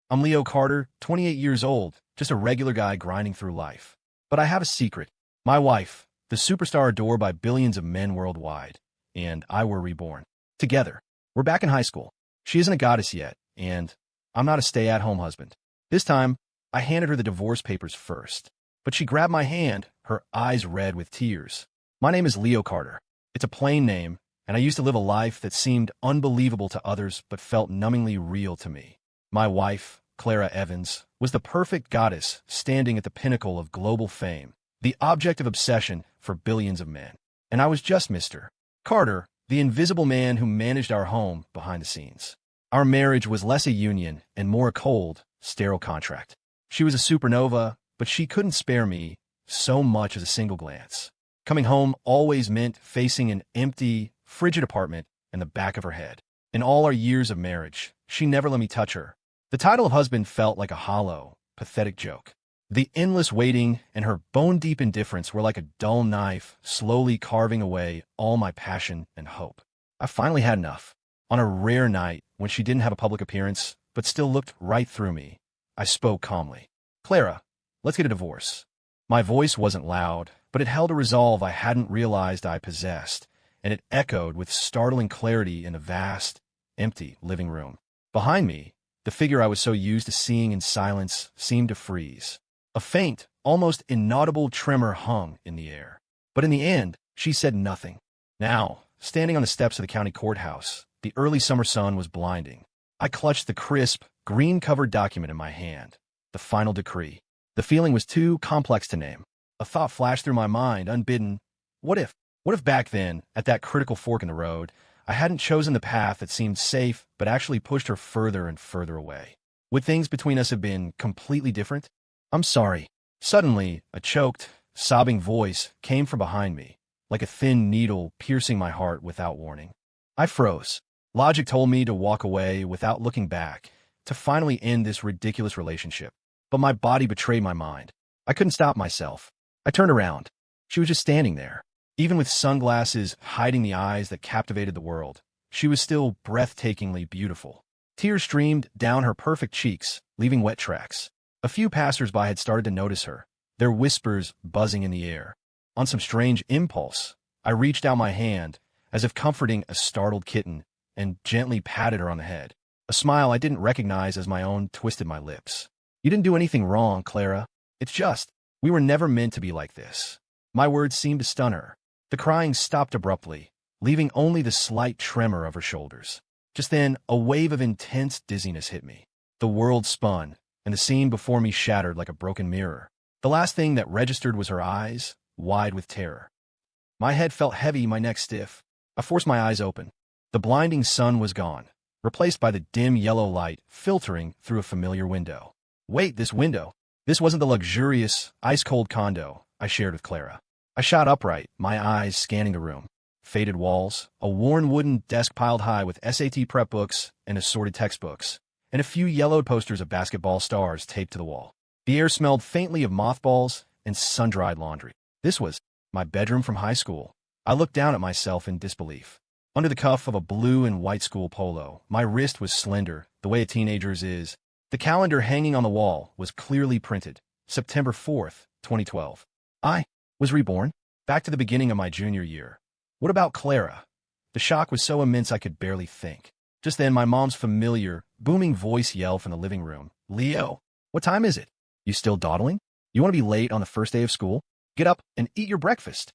I'm Leo Carter, 28 years old, just a regular guy grinding through life. But I have a secret. My wife, the superstar adored by billions of men worldwide, and I were reborn. Together. We're back in high school. She isn't a goddess yet, and I'm not a stay-at-home husband. This time, I handed her the divorce papers first. But she grabbed my hand, her eyes red with tears. My name is Leo Carter. It's a plain name, and I used to live a life that seemed unbelievable to others but felt numbingly real to me. My wife, Clara Evans, was the perfect goddess standing at the pinnacle of global fame, the object of obsession for billions of men. And I was just Mr. Carter, the invisible man who managed our home behind the scenes. Our marriage was less a union and more a cold, sterile contract. She was a supernova, but she couldn't spare me so much as a single glance. Coming home always meant facing an empty, frigid apartment in the back of her head. In all our years of marriage, she never let me touch her. The title of husband felt like a hollow, pathetic joke. The endless waiting and her bone-deep indifference were like a dull knife, slowly carving away all my passion and hope. I finally had enough. On a rare night, when she didn't have a public appearance, but still looked right through me, I spoke calmly. Clara, let's get a divorce. My voice wasn't loud, but it held a resolve I hadn't realized I possessed, and it echoed with startling clarity in the vast, empty living room. Behind me, the figure I was so used to seeing in silence seemed to freeze. A faint, almost inaudible tremor hung in the air. But in the end, she said nothing. Now, standing on the steps of the county courthouse, the early summer sun was blinding. I clutched the crisp, green-covered document in my hand. The final decree. The feeling was too complex to name. A thought flashed through my mind, unbidden. What if back then, at that critical fork in the road, I hadn't chosen the path that seemed safe but actually pushed her further and further away? Would things between us have been completely different? I'm sorry. Suddenly, a choked, sobbing voice came from behind me, like a thin needle piercing my heart without warning. I froze. Logic told me to walk away without looking back, to finally end this ridiculous relationship. But my body betrayed my mind. I couldn't stop myself. I turned around. She was just standing there. Even with sunglasses hiding the eyes that captivated the world, she was still breathtakingly beautiful. Tears streamed down her perfect cheeks, leaving wet tracks. A few passers-by had started to notice her, their whispers buzzing in the air. On some strange impulse, I reached out my hand, as if comforting a startled kitten, and gently patted her on the head. A smile I didn't recognize as my own twisted my lips. You didn't do anything wrong, Clara. It's just, we were never meant to be like this. My words seemed to stun her. The crying stopped abruptly, leaving only the slight tremor of her shoulders. Just then, a wave of intense dizziness hit me. The world spun, and the scene before me shattered like a broken mirror. The last thing that registered was her eyes, wide with terror. My head felt heavy, my neck stiff. I forced my eyes open. The blinding sun was gone, replaced by the dim yellow light filtering through a familiar window. Wait, this window. This wasn't the luxurious, ice-cold condo I shared with Clara. I shot upright, my eyes scanning the room. Faded walls, a worn wooden desk piled high with SAT prep books and assorted textbooks, and a few yellowed posters of basketball stars taped to the wall. The air smelled faintly of mothballs and sun-dried laundry. This was my bedroom from high school. I looked down at myself in disbelief. Under the cuff of a blue and white school polo, my wrist was slender, the way a teenager's is. The calendar hanging on the wall was clearly printed, September 4th, 2012. I was reborn, back to the beginning of my junior year. What about Clara? The shock was so immense I could barely think. Just then, my mom's familiar, booming voice yelled from the living room. Leo, what time is it? You still dawdling? You want to be late on the first day of school? Get up and eat your breakfast.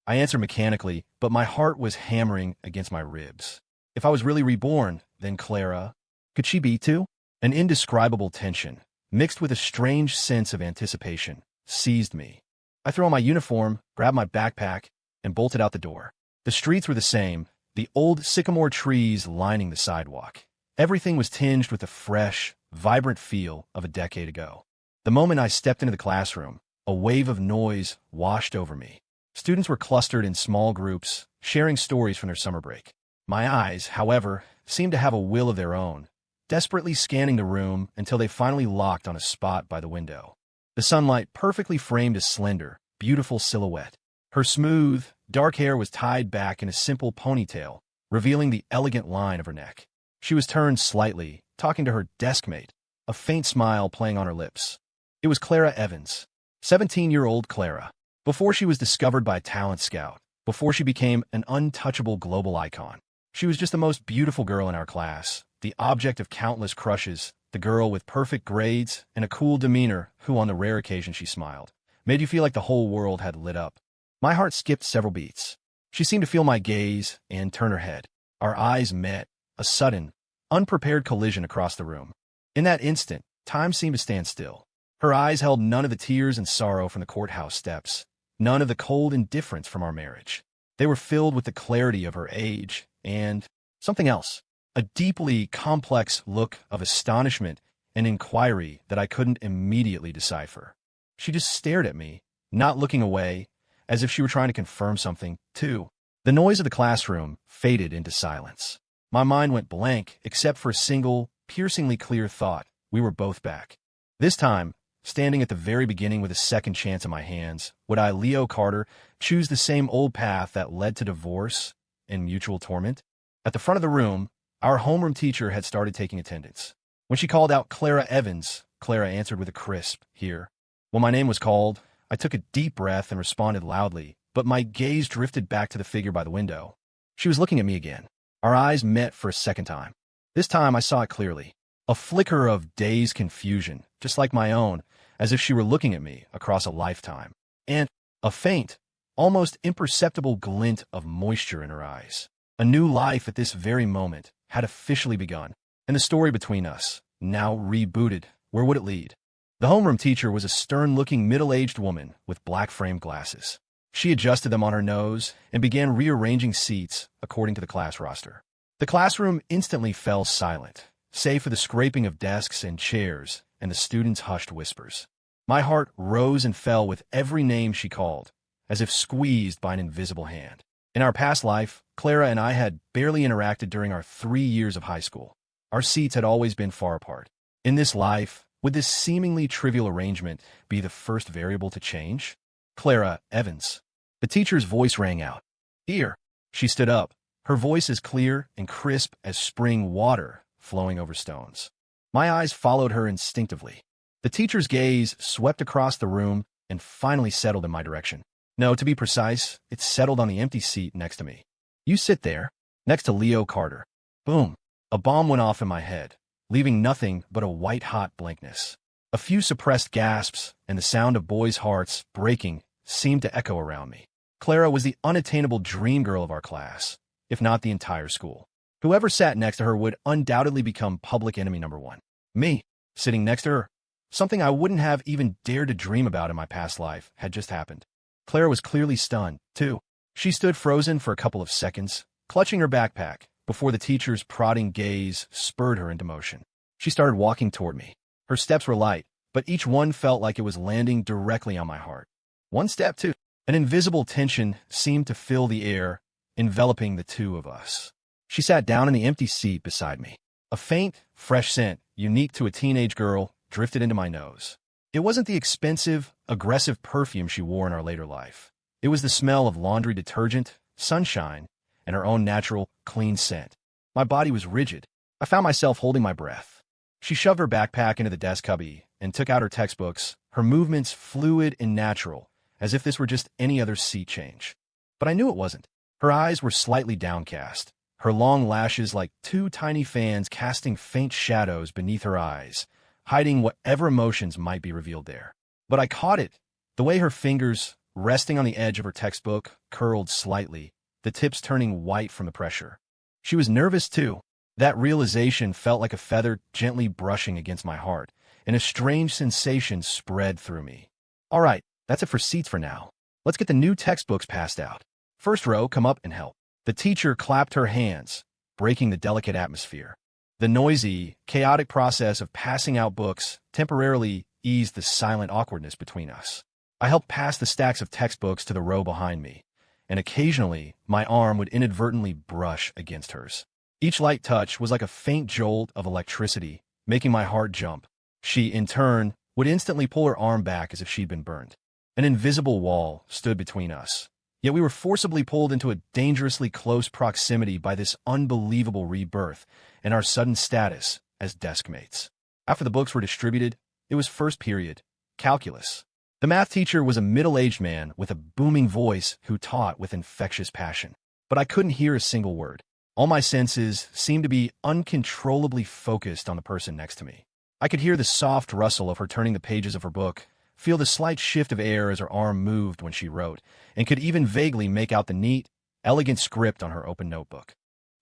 I answered mechanically, but my heart was hammering against my ribs. If I was really reborn, then Clara, could she be too? An indescribable tension, mixed with a strange sense of anticipation, seized me. I threw on my uniform, grabbed my backpack, and bolted out the door. The streets were the same, the old sycamore trees lining the sidewalk. Everything was tinged with the fresh, vibrant feel of a decade ago. The moment I stepped into the classroom, a wave of noise washed over me. Students were clustered in small groups, sharing stories from their summer break. My eyes, however, seemed to have a will of their own, desperately scanning the room until they finally locked on a spot by the window. The sunlight perfectly framed a slender, beautiful silhouette. Her smooth, dark hair was tied back in a simple ponytail, revealing the elegant line of her neck. She was turned slightly, talking to her desk mate, a faint smile playing on her lips. It was Clara Evans, 17-year-old Clara. Before she was discovered by a talent scout, before she became an untouchable global icon, she was just the most beautiful girl in our class, the object of countless crushes, the girl with perfect grades and a cool demeanor who, on the rare occasion she smiled, made you feel like the whole world had lit up. My heart skipped several beats. She seemed to feel my gaze and turn her head. Our eyes met, a sudden, unprepared collision across the room. In that instant, time seemed to stand still. Her eyes held none of the tears and sorrow from the courthouse steps, none of the cold indifference from our marriage. They were filled with the clarity of her age and something else, a deeply complex look of astonishment and inquiry that I couldn't immediately decipher. She just stared at me, not looking away, as if she were trying to confirm something, too. The noise of the classroom faded into silence. My mind went blank, except for a single, piercingly clear thought. We were both back. This time, standing at the very beginning with a second chance in my hands, would I, Leo Carter, choose the same old path that led to divorce and mutual torment? At the front of the room, our homeroom teacher had started taking attendance. When she called out Clara Evans, Clara answered with a crisp, "Here." When my name was called, I took a deep breath and responded loudly, but my gaze drifted back to the figure by the window. She was looking at me again. Our eyes met for a second time. This time I saw it clearly. A flicker of dazed confusion, just like my own, as if she were looking at me across a lifetime. And a faint, almost imperceptible glint of moisture in her eyes. A new life at this very moment had officially begun. And the story between us, now rebooted, where would it lead? The homeroom teacher was a stern-looking middle-aged woman with black-framed glasses. She adjusted them on her nose and began rearranging seats according to the class roster. The classroom instantly fell silent, save for the scraping of desks and chairs and the students' hushed whispers. My heart rose and fell with every name she called, as if squeezed by an invisible hand. In our past life, Clara and I had barely interacted during our 3 years of high school. Our seats had always been far apart. In this life, would this seemingly trivial arrangement be the first variable to change? Clara Evans. The teacher's voice rang out. "Here." She stood up, her voice as clear and crisp as spring water flowing over stones. My eyes followed her instinctively. The teacher's gaze swept across the room and finally settled in my direction. No, to be precise, it settled on the empty seat next to me. "You sit there, next to Leo Carter." Boom. A bomb went off in my head, leaving nothing but a white-hot blankness. A few suppressed gasps and the sound of boys' hearts breaking seemed to echo around me. Clara was the unattainable dream girl of our class, if not the entire school. Whoever sat next to her would undoubtedly become public enemy number one. Me, sitting next to her, something I wouldn't have even dared to dream about in my past life, had just happened. Clara was clearly stunned, too. She stood frozen for a couple of seconds, clutching her backpack, before the teacher's prodding gaze spurred her into motion. She started walking toward me. Her steps were light, but each one felt like it was landing directly on my heart. One step, two. An invisible tension seemed to fill the air, enveloping the two of us. She sat down in the empty seat beside me. A faint, fresh scent, unique to a teenage girl, drifted into my nose. It wasn't the expensive, aggressive perfume she wore in our later life. It was the smell of laundry detergent, sunshine, and her own natural, clean scent. My body was rigid. I found myself holding my breath. She shoved her backpack into the desk cubby and took out her textbooks, her movements fluid and natural, as if this were just any other seat change. But I knew it wasn't. Her eyes were slightly downcast, her long lashes like two tiny fans casting faint shadows beneath her eyes, hiding whatever emotions might be revealed there. But I caught it, the way her fingers, resting on the edge of her textbook, curled slightly, the tips turning white from the pressure. She was nervous, too. That realization felt like a feather gently brushing against my heart, and a strange sensation spread through me. "All right, that's it for seats for now. Let's get the new textbooks passed out. First row, come up and help." The teacher clapped her hands, breaking the delicate atmosphere. The noisy, chaotic process of passing out books temporarily eased the silent awkwardness between us. I helped pass the stacks of textbooks to the row behind me, and occasionally my arm would inadvertently brush against hers. Each light touch was like a faint jolt of electricity, making my heart jump. She, in turn, would instantly pull her arm back as if she'd been burned. An invisible wall stood between us, yet we were forcibly pulled into a dangerously close proximity by this unbelievable rebirth and our sudden status as desk mates. After the books were distributed, it was first period, calculus. The math teacher was a middle-aged man with a booming voice who taught with infectious passion. But I couldn't hear a single word. All my senses seemed to be uncontrollably focused on the person next to me. I could hear the soft rustle of her turning the pages of her book, feel the slight shift of air as her arm moved when she wrote, and could even vaguely make out the neat, elegant script on her open notebook.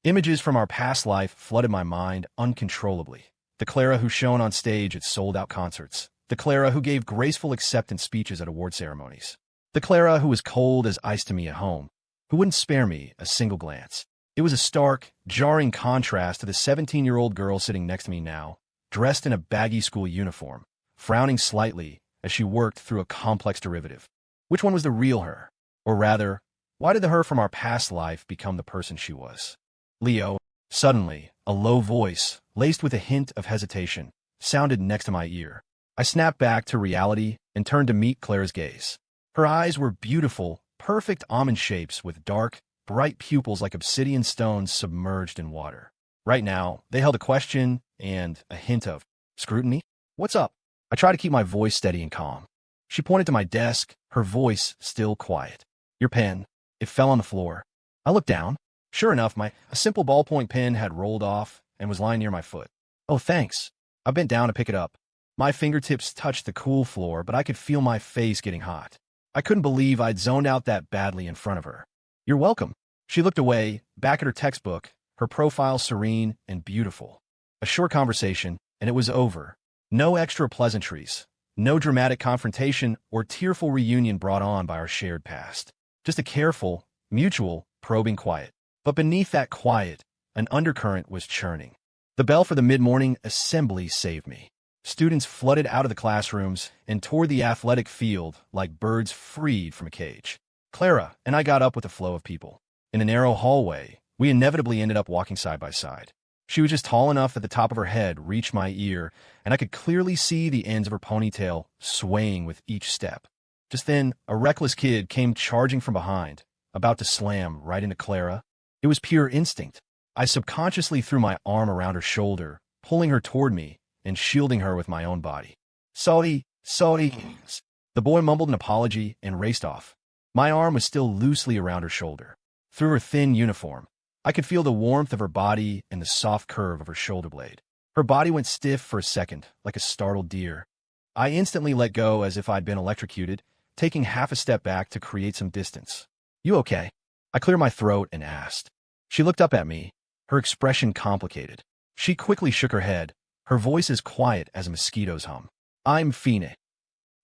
Images from our past life flooded my mind uncontrollably. The Clara who shone on stage at sold-out concerts. The Clara who gave graceful acceptance speeches at award ceremonies. The Clara who was cold as ice to me at home, who wouldn't spare me a single glance. It was a stark, jarring contrast to the 17-year-old girl sitting next to me now, dressed in a baggy school uniform, frowning slightly as she worked through a complex derivative. Which one was the real her? Or rather, why did the her from our past life become the person she was? Leo, suddenly, a low voice, laced with a hint of hesitation, sounded next to my ear. I snapped back to reality and turned to meet Clara's gaze. Her eyes were beautiful, perfect almond shapes with dark, bright pupils like obsidian stones submerged in water. Right now, they held a question and a hint of scrutiny. "What's up?" I tried to keep my voice steady and calm. She pointed to my desk, her voice still quiet. "Your pen." It fell on the floor. I looked down. Sure enough, a simple ballpoint pen had rolled off and was lying near my foot. "Oh, thanks." I bent down to pick it up. My fingertips touched the cool floor, but I could feel my face getting hot. I couldn't believe I'd zoned out that badly in front of her. "You're welcome." She looked away, back at her textbook, her profile serene and beautiful. A short conversation, and it was over. No extra pleasantries, no dramatic confrontation or tearful reunion brought on by our shared past. Just a careful, mutual, probing quiet. But beneath that quiet, an undercurrent was churning. The bell for the mid-morning assembly saved me. Students flooded out of the classrooms and toward the athletic field like birds freed from a cage. Clara and I got up with the flow of people. In a narrow hallway, we inevitably ended up walking side by side. She was just tall enough that the top of her head reached my ear, and I could clearly see the ends of her ponytail swaying with each step. Just then, a reckless kid came charging from behind, about to slam right into Clara. It was pure instinct. I subconsciously threw my arm around her shoulder, pulling her toward me and shielding her with my own body. Sorry. The boy mumbled an apology and raced off. My arm was still loosely around her shoulder. Through her thin uniform, I could feel the warmth of her body and the soft curve of her shoulder blade. Her body went stiff for a second, like a startled deer. I instantly let go as if I'd been electrocuted, taking half a step back to create some distance. "You okay?" I cleared my throat and asked. She looked up at me, her expression complicated. She quickly shook her head, her voice as quiet as a mosquito's hum. "I'm fine."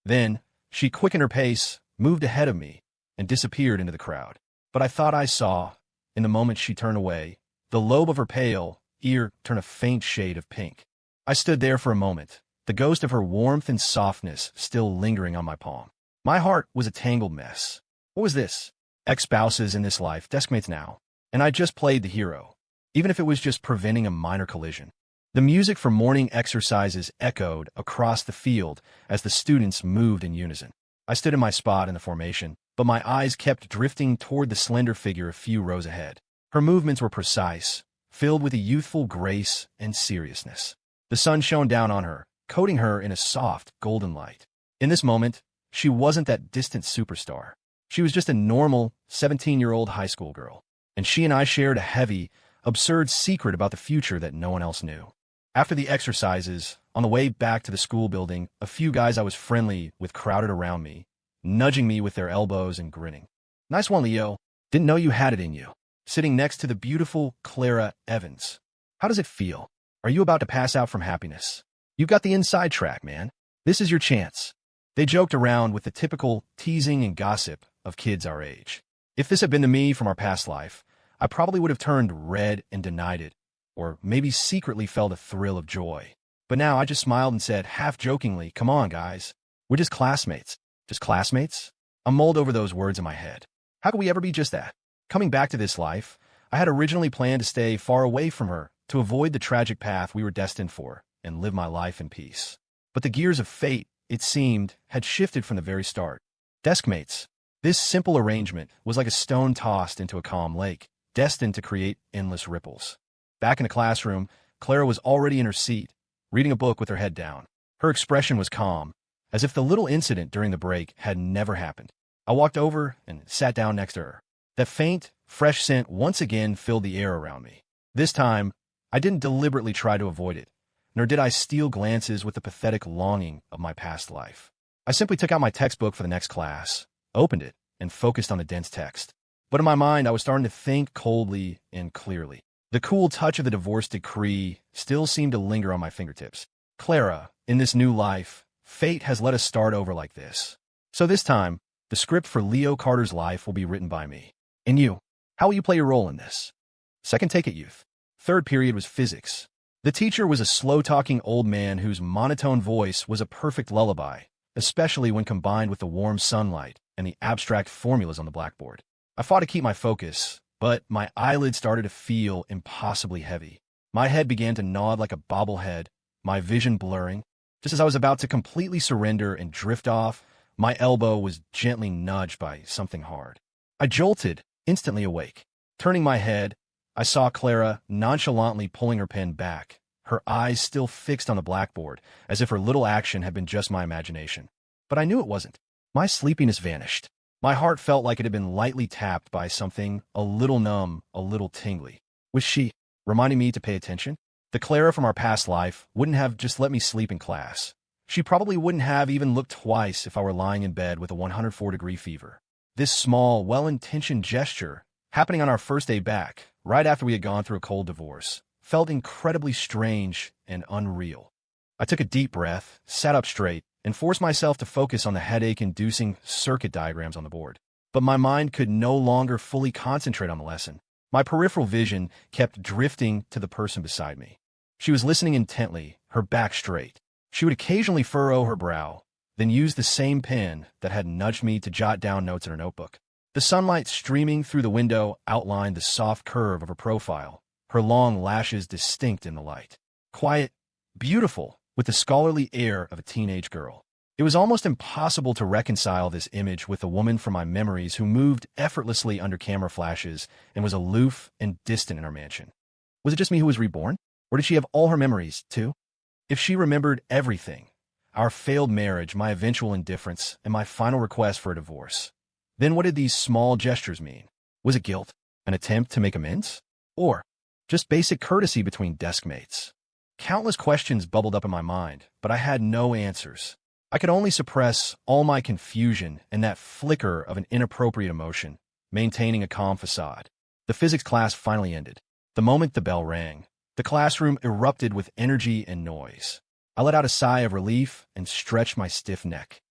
Then, she quickened her pace, moved ahead of me, and disappeared into the crowd. But I thought I saw, in the moment she turned away, the lobe of her pale ear turn a faint shade of pink. I stood there for a moment, the ghost of her warmth and softness still lingering on my palm. My heart was a tangled mess. What was this? Ex-spouses in this life, deskmates now. And I just played the hero, even if it was just preventing a minor collision. The music from morning exercises echoed across the field as the students moved in unison. I stood in my spot in the formation, but my eyes kept drifting toward the slender figure a few rows ahead. Her movements were precise, filled with a youthful grace and seriousness. The sun shone down on her, coating her in a soft, golden light. In this moment, she wasn't that distant superstar. She was just a normal, 17-year-old high school girl. And she and I shared a heavy, absurd secret about the future that no one else knew. After the exercises, on the way back to the school building, a few guys I was friendly with crowded around me, nudging me with their elbows and grinning. "Nice one, Leo. Didn't know you had it in you." Sitting next to the beautiful Clara Evans. "How does it feel? Are you about to pass out from happiness? You've got the inside track, man. This is your chance." They joked around with the typical teasing and gossip of kids our age. If this had been to me from our past life, I probably would have turned red and denied it, or maybe secretly felt a thrill of joy. But now I just smiled and said, half jokingly, "Come on, guys. We're just classmates." Just classmates? I mulled over those words in my head. How could we ever be just that? Coming back to this life, I had originally planned to stay far away from her, to avoid the tragic path we were destined for, and live my life in peace. But the gears of fate, it seemed, had shifted from the very start. Deskmates. This simple arrangement was like a stone tossed into a calm lake, destined to create endless ripples. Back in the classroom, Clara was already in her seat, reading a book with her head down. Her expression was calm, as if the little incident during the break had never happened. I walked over and sat down next to her. That faint, fresh scent once again filled the air around me. This time, I didn't deliberately try to avoid it, nor did I steal glances with the pathetic longing of my past life. I simply took out my textbook for the next class, opened it, and focused on the dense text. But in my mind, I was starting to think coldly and clearly. The cool touch of the divorce decree still seemed to linger on my fingertips. Clara, in this new life, fate has let us start over like this. So this time, the script for Leo Carter's life will be written by me. And you, how will you play your role in this? Second take at youth. Third period was physics. The teacher was a slow-talking old man whose monotone voice was a perfect lullaby, especially when combined with the warm sunlight and the abstract formulas on the blackboard. I fought to keep my focus, but my eyelids started to feel impossibly heavy. My head began to nod like a bobblehead, my vision blurring. Just as I was about to completely surrender and drift off, my elbow was gently nudged by something hard. I jolted, instantly awake. Turning my head, I saw Clara nonchalantly pulling her pen back, her eyes still fixed on the blackboard, as if her little action had been just my imagination. But I knew it wasn't. My sleepiness vanished. My heart felt like it had been lightly tapped by something a little numb, a little tingly. Was she reminding me to pay attention? The Clara from our past life wouldn't have just let me sleep in class. She probably wouldn't have even looked twice if I were lying in bed with a 104-degree fever. This small, well-intentioned gesture, happening on our first day back, right after we had gone through a cold divorce, felt incredibly strange and unreal. I took a deep breath, sat up straight, and forced myself to focus on the headache-inducing circuit diagrams on the board. But my mind could no longer fully concentrate on the lesson. My peripheral vision kept drifting to the person beside me. She was listening intently, her back straight. She would occasionally furrow her brow, then use the same pen that had nudged me to jot down notes in her notebook. The sunlight streaming through the window outlined the soft curve of her profile, her long lashes distinct in the light. Quiet, beautiful, with the scholarly air of a teenage girl. It was almost impossible to reconcile this image with the woman from my memories who moved effortlessly under camera flashes and was aloof and distant in her mansion. Was it just me who was reborn? Or did she have all her memories, too? If she remembered everything, our failed marriage, my eventual indifference, and my final request for a divorce, then what did these small gestures mean? Was it guilt, an attempt to make amends? Or just basic courtesy between desk mates? Countless questions bubbled up in my mind, but I had no answers. I could only suppress all my confusion and that flicker of an inappropriate emotion, maintaining a calm facade. The physics class finally ended. The moment the bell rang, the classroom erupted with energy and noise. I let out a sigh of relief and stretched my stiff neck.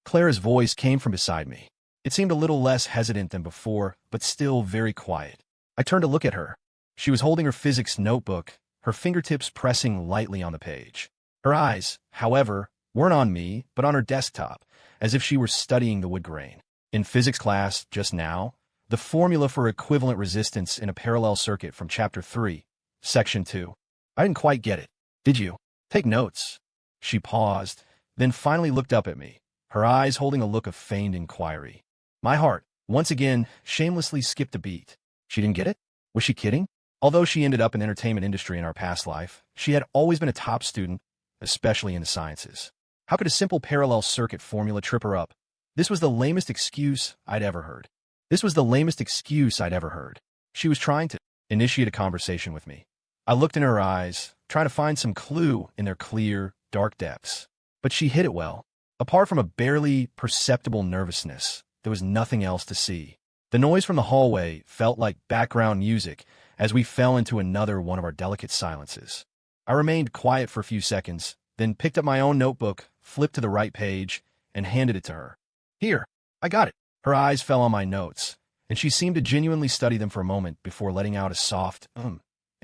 Clara's voice came from beside me. It seemed a little less hesitant than before, but still very quiet. I turned to look at her. She was holding her physics notebook, her fingertips pressing lightly on the page. Her eyes, however, weren't on me, but on her desktop, as if she were studying the wood grain. In physics class, just now, the formula for equivalent resistance in a parallel circuit from Chapter 3, Section 2. I didn't quite get it. Did you? Take notes. She paused, then finally looked up at me, her eyes holding a look of feigned inquiry. My heart, once again, shamelessly skipped a beat. She didn't get it? Was she kidding? Although she ended up in the entertainment industry in our past life, she had always been a top student, especially in the sciences. How could a simple parallel circuit formula trip her up? This was the lamest excuse I'd ever heard. She was trying to initiate a conversation with me. I looked in her eyes, trying to find some clue in their clear, dark depths. But she hid it well. Apart from a barely perceptible nervousness, there was nothing else to see. The noise from the hallway felt like background music as we fell into another one of our delicate silences. I remained quiet for a few seconds, then picked up my own notebook, flipped to the right page, and handed it to her. Here, I got it. Her eyes fell on my notes, and she seemed to genuinely study them for a moment before letting out a soft, and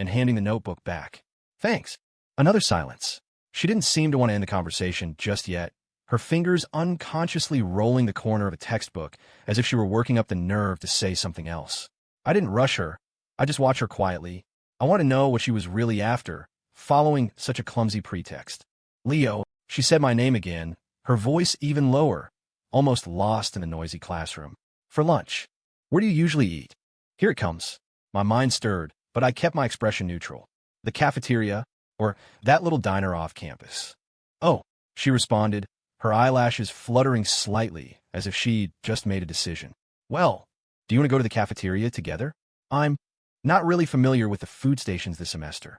handing the notebook back. Thanks. Another silence. She didn't seem to want to end the conversation just yet, her fingers unconsciously rolling the corner of a textbook as if she were working up the nerve to say something else. I didn't rush her. I just watched her quietly. I wanted to know what she was really after, following such a clumsy pretext. Leo, she said my name again, her voice even lower, almost lost in the noisy classroom. For lunch. Where do you usually eat? Here it comes. My mind stirred, but I kept my expression neutral. The cafeteria. Or that little diner off campus? Oh, she responded, her eyelashes fluttering slightly as if she'd just made a decision. Well, do you want to go to the cafeteria together? I'm not really familiar with the food stations this semester.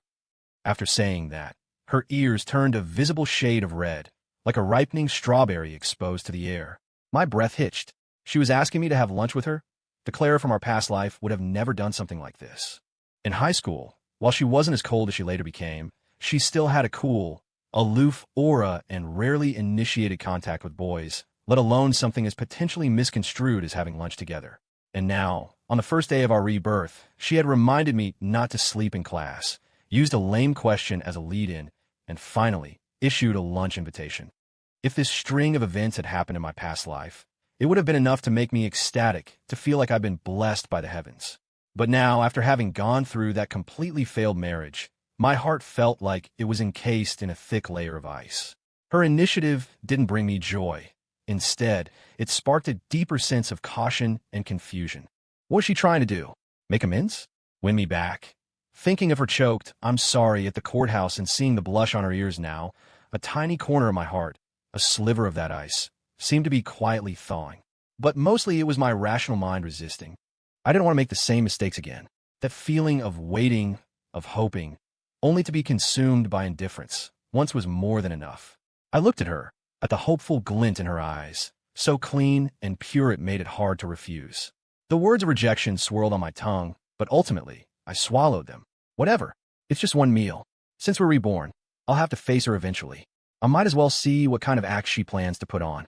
After saying that, her ears turned a visible shade of red, like a ripening strawberry exposed to the air. My breath hitched. She was asking me to have lunch with her? The Clara from our past life would have never done something like this. In high school, while she wasn't as cold as she later became, she still had a cool, aloof aura and rarely initiated contact with boys, let alone something as potentially misconstrued as having lunch together. And now, on the first day of our rebirth, she had reminded me not to sleep in class, used a lame question as a lead-in, and finally issued a lunch invitation. If this string of events had happened in my past life, it would have been enough to make me ecstatic, to feel like I've been blessed by the heavens. But now, after having gone through that completely failed marriage, my heart felt like it was encased in a thick layer of ice. Her initiative didn't bring me joy. Instead, it sparked a deeper sense of caution and confusion. What was she trying to do? Make amends? Win me back? Thinking of her choked, "I'm sorry" at the courthouse and seeing the blush on her ears now, a tiny corner of my heart, a sliver of that ice, seemed to be quietly thawing. But mostly it was my rational mind resisting. I didn't want to make the same mistakes again. That feeling of waiting, of hoping, only to be consumed by indifference, once was more than enough. I looked at her, at the hopeful glint in her eyes, so clean and pure it made it hard to refuse. The words of rejection swirled on my tongue, but ultimately, I swallowed them. Whatever. It's just one meal. Since we're reborn, I'll have to face her eventually. I might as well see what kind of act she plans to put on.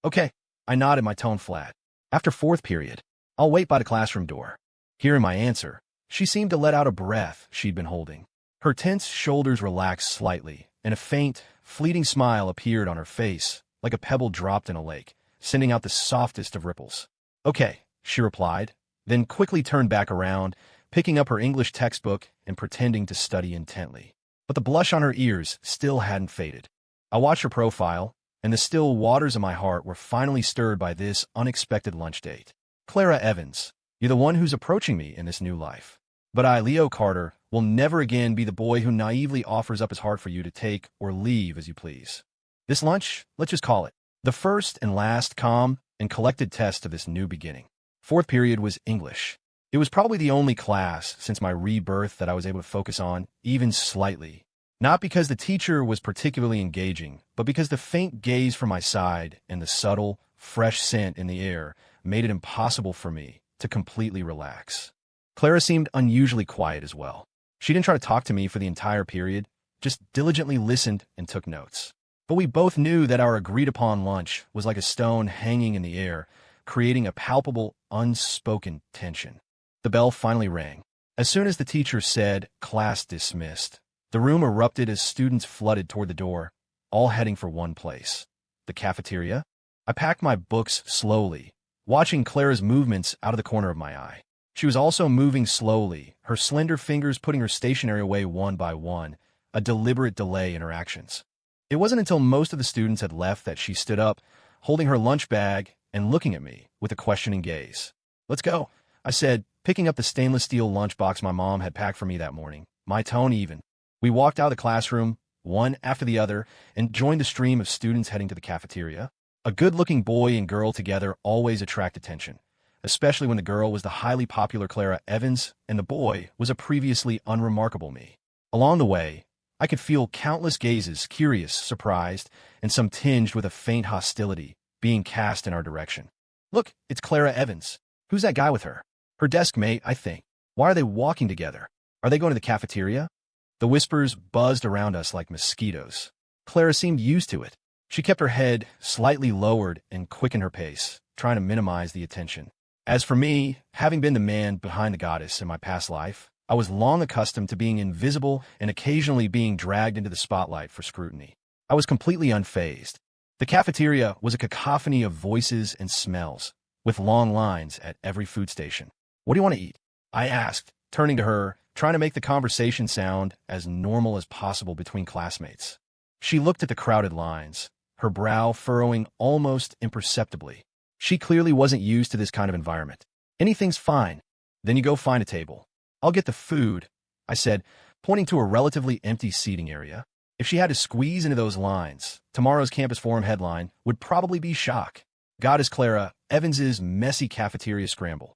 Okay, I nodded, my tone flat. After fourth period, I'll wait by the classroom door. Hearing my answer, she seemed to let out a breath she'd been holding. Her tense shoulders relaxed slightly, and a faint, fleeting smile appeared on her face, like a pebble dropped in a lake, sending out the softest of ripples. Okay, she replied, then quickly turned back around, picking up her English textbook and pretending to study intently. But the blush on her ears still hadn't faded. I watched her profile, and the still waters of my heart were finally stirred by this unexpected lunch date. Clara Evans, you're the one who's approaching me in this new life. But I, Leo Carter, will never again be the boy who naively offers up his heart for you to take or leave as you please. This lunch, let's just call it the first and last calm and collected test of this new beginning. Fourth period was English. It was probably the only class since my rebirth that I was able to focus on, even slightly. Not because the teacher was particularly engaging, but because the faint gaze from my side and the subtle, fresh scent in the air made it impossible for me to completely relax. Clara seemed unusually quiet as well. She didn't try to talk to me for the entire period, just diligently listened and took notes. But we both knew that our agreed-upon lunch was like a stone hanging in the air, creating a palpable, unspoken tension. The bell finally rang. As soon as the teacher said, "Class dismissed," the room erupted as students flooded toward the door, all heading for one place. The cafeteria? I packed my books slowly, watching Clara's movements out of the corner of my eye. She was also moving slowly, her slender fingers putting her stationery away one by one, a deliberate delay in her actions. It wasn't until most of the students had left that she stood up, holding her lunch bag and looking at me with a questioning gaze. "Let's go," I said, picking up the stainless steel lunchbox my mom had packed for me that morning, my tone even. We walked out of the classroom, one after the other, and joined the stream of students heading to the cafeteria. A good-looking boy and girl together always attract attention, especially when the girl was the highly popular Clara Evans and the boy was a previously unremarkable me. Along the way, I could feel countless gazes, curious, surprised, and some tinged with a faint hostility, being cast in our direction. "Look, it's Clara Evans. Who's that guy with her? Her desk mate, I think. Why are they walking together? Are they going to the cafeteria?" The whispers buzzed around us like mosquitoes. Clara seemed used to it. She kept her head slightly lowered and quickened her pace, trying to minimize the attention. As for me, having been the man behind the goddess in my past life, I was long accustomed to being invisible and occasionally being dragged into the spotlight for scrutiny. I was completely unfazed. The cafeteria was a cacophony of voices and smells, with long lines at every food station. "What do you want to eat?" I asked, turning to her, trying to make the conversation sound as normal as possible between classmates. She looked at the crowded lines, her brow furrowing almost imperceptibly. She clearly wasn't used to this kind of environment. "Anything's fine. Then you go find a table. I'll get the food," I said, pointing to a relatively empty seating area. If she had to squeeze into those lines, tomorrow's campus forum headline would probably be shock. God is Clara, Evans's messy cafeteria scramble.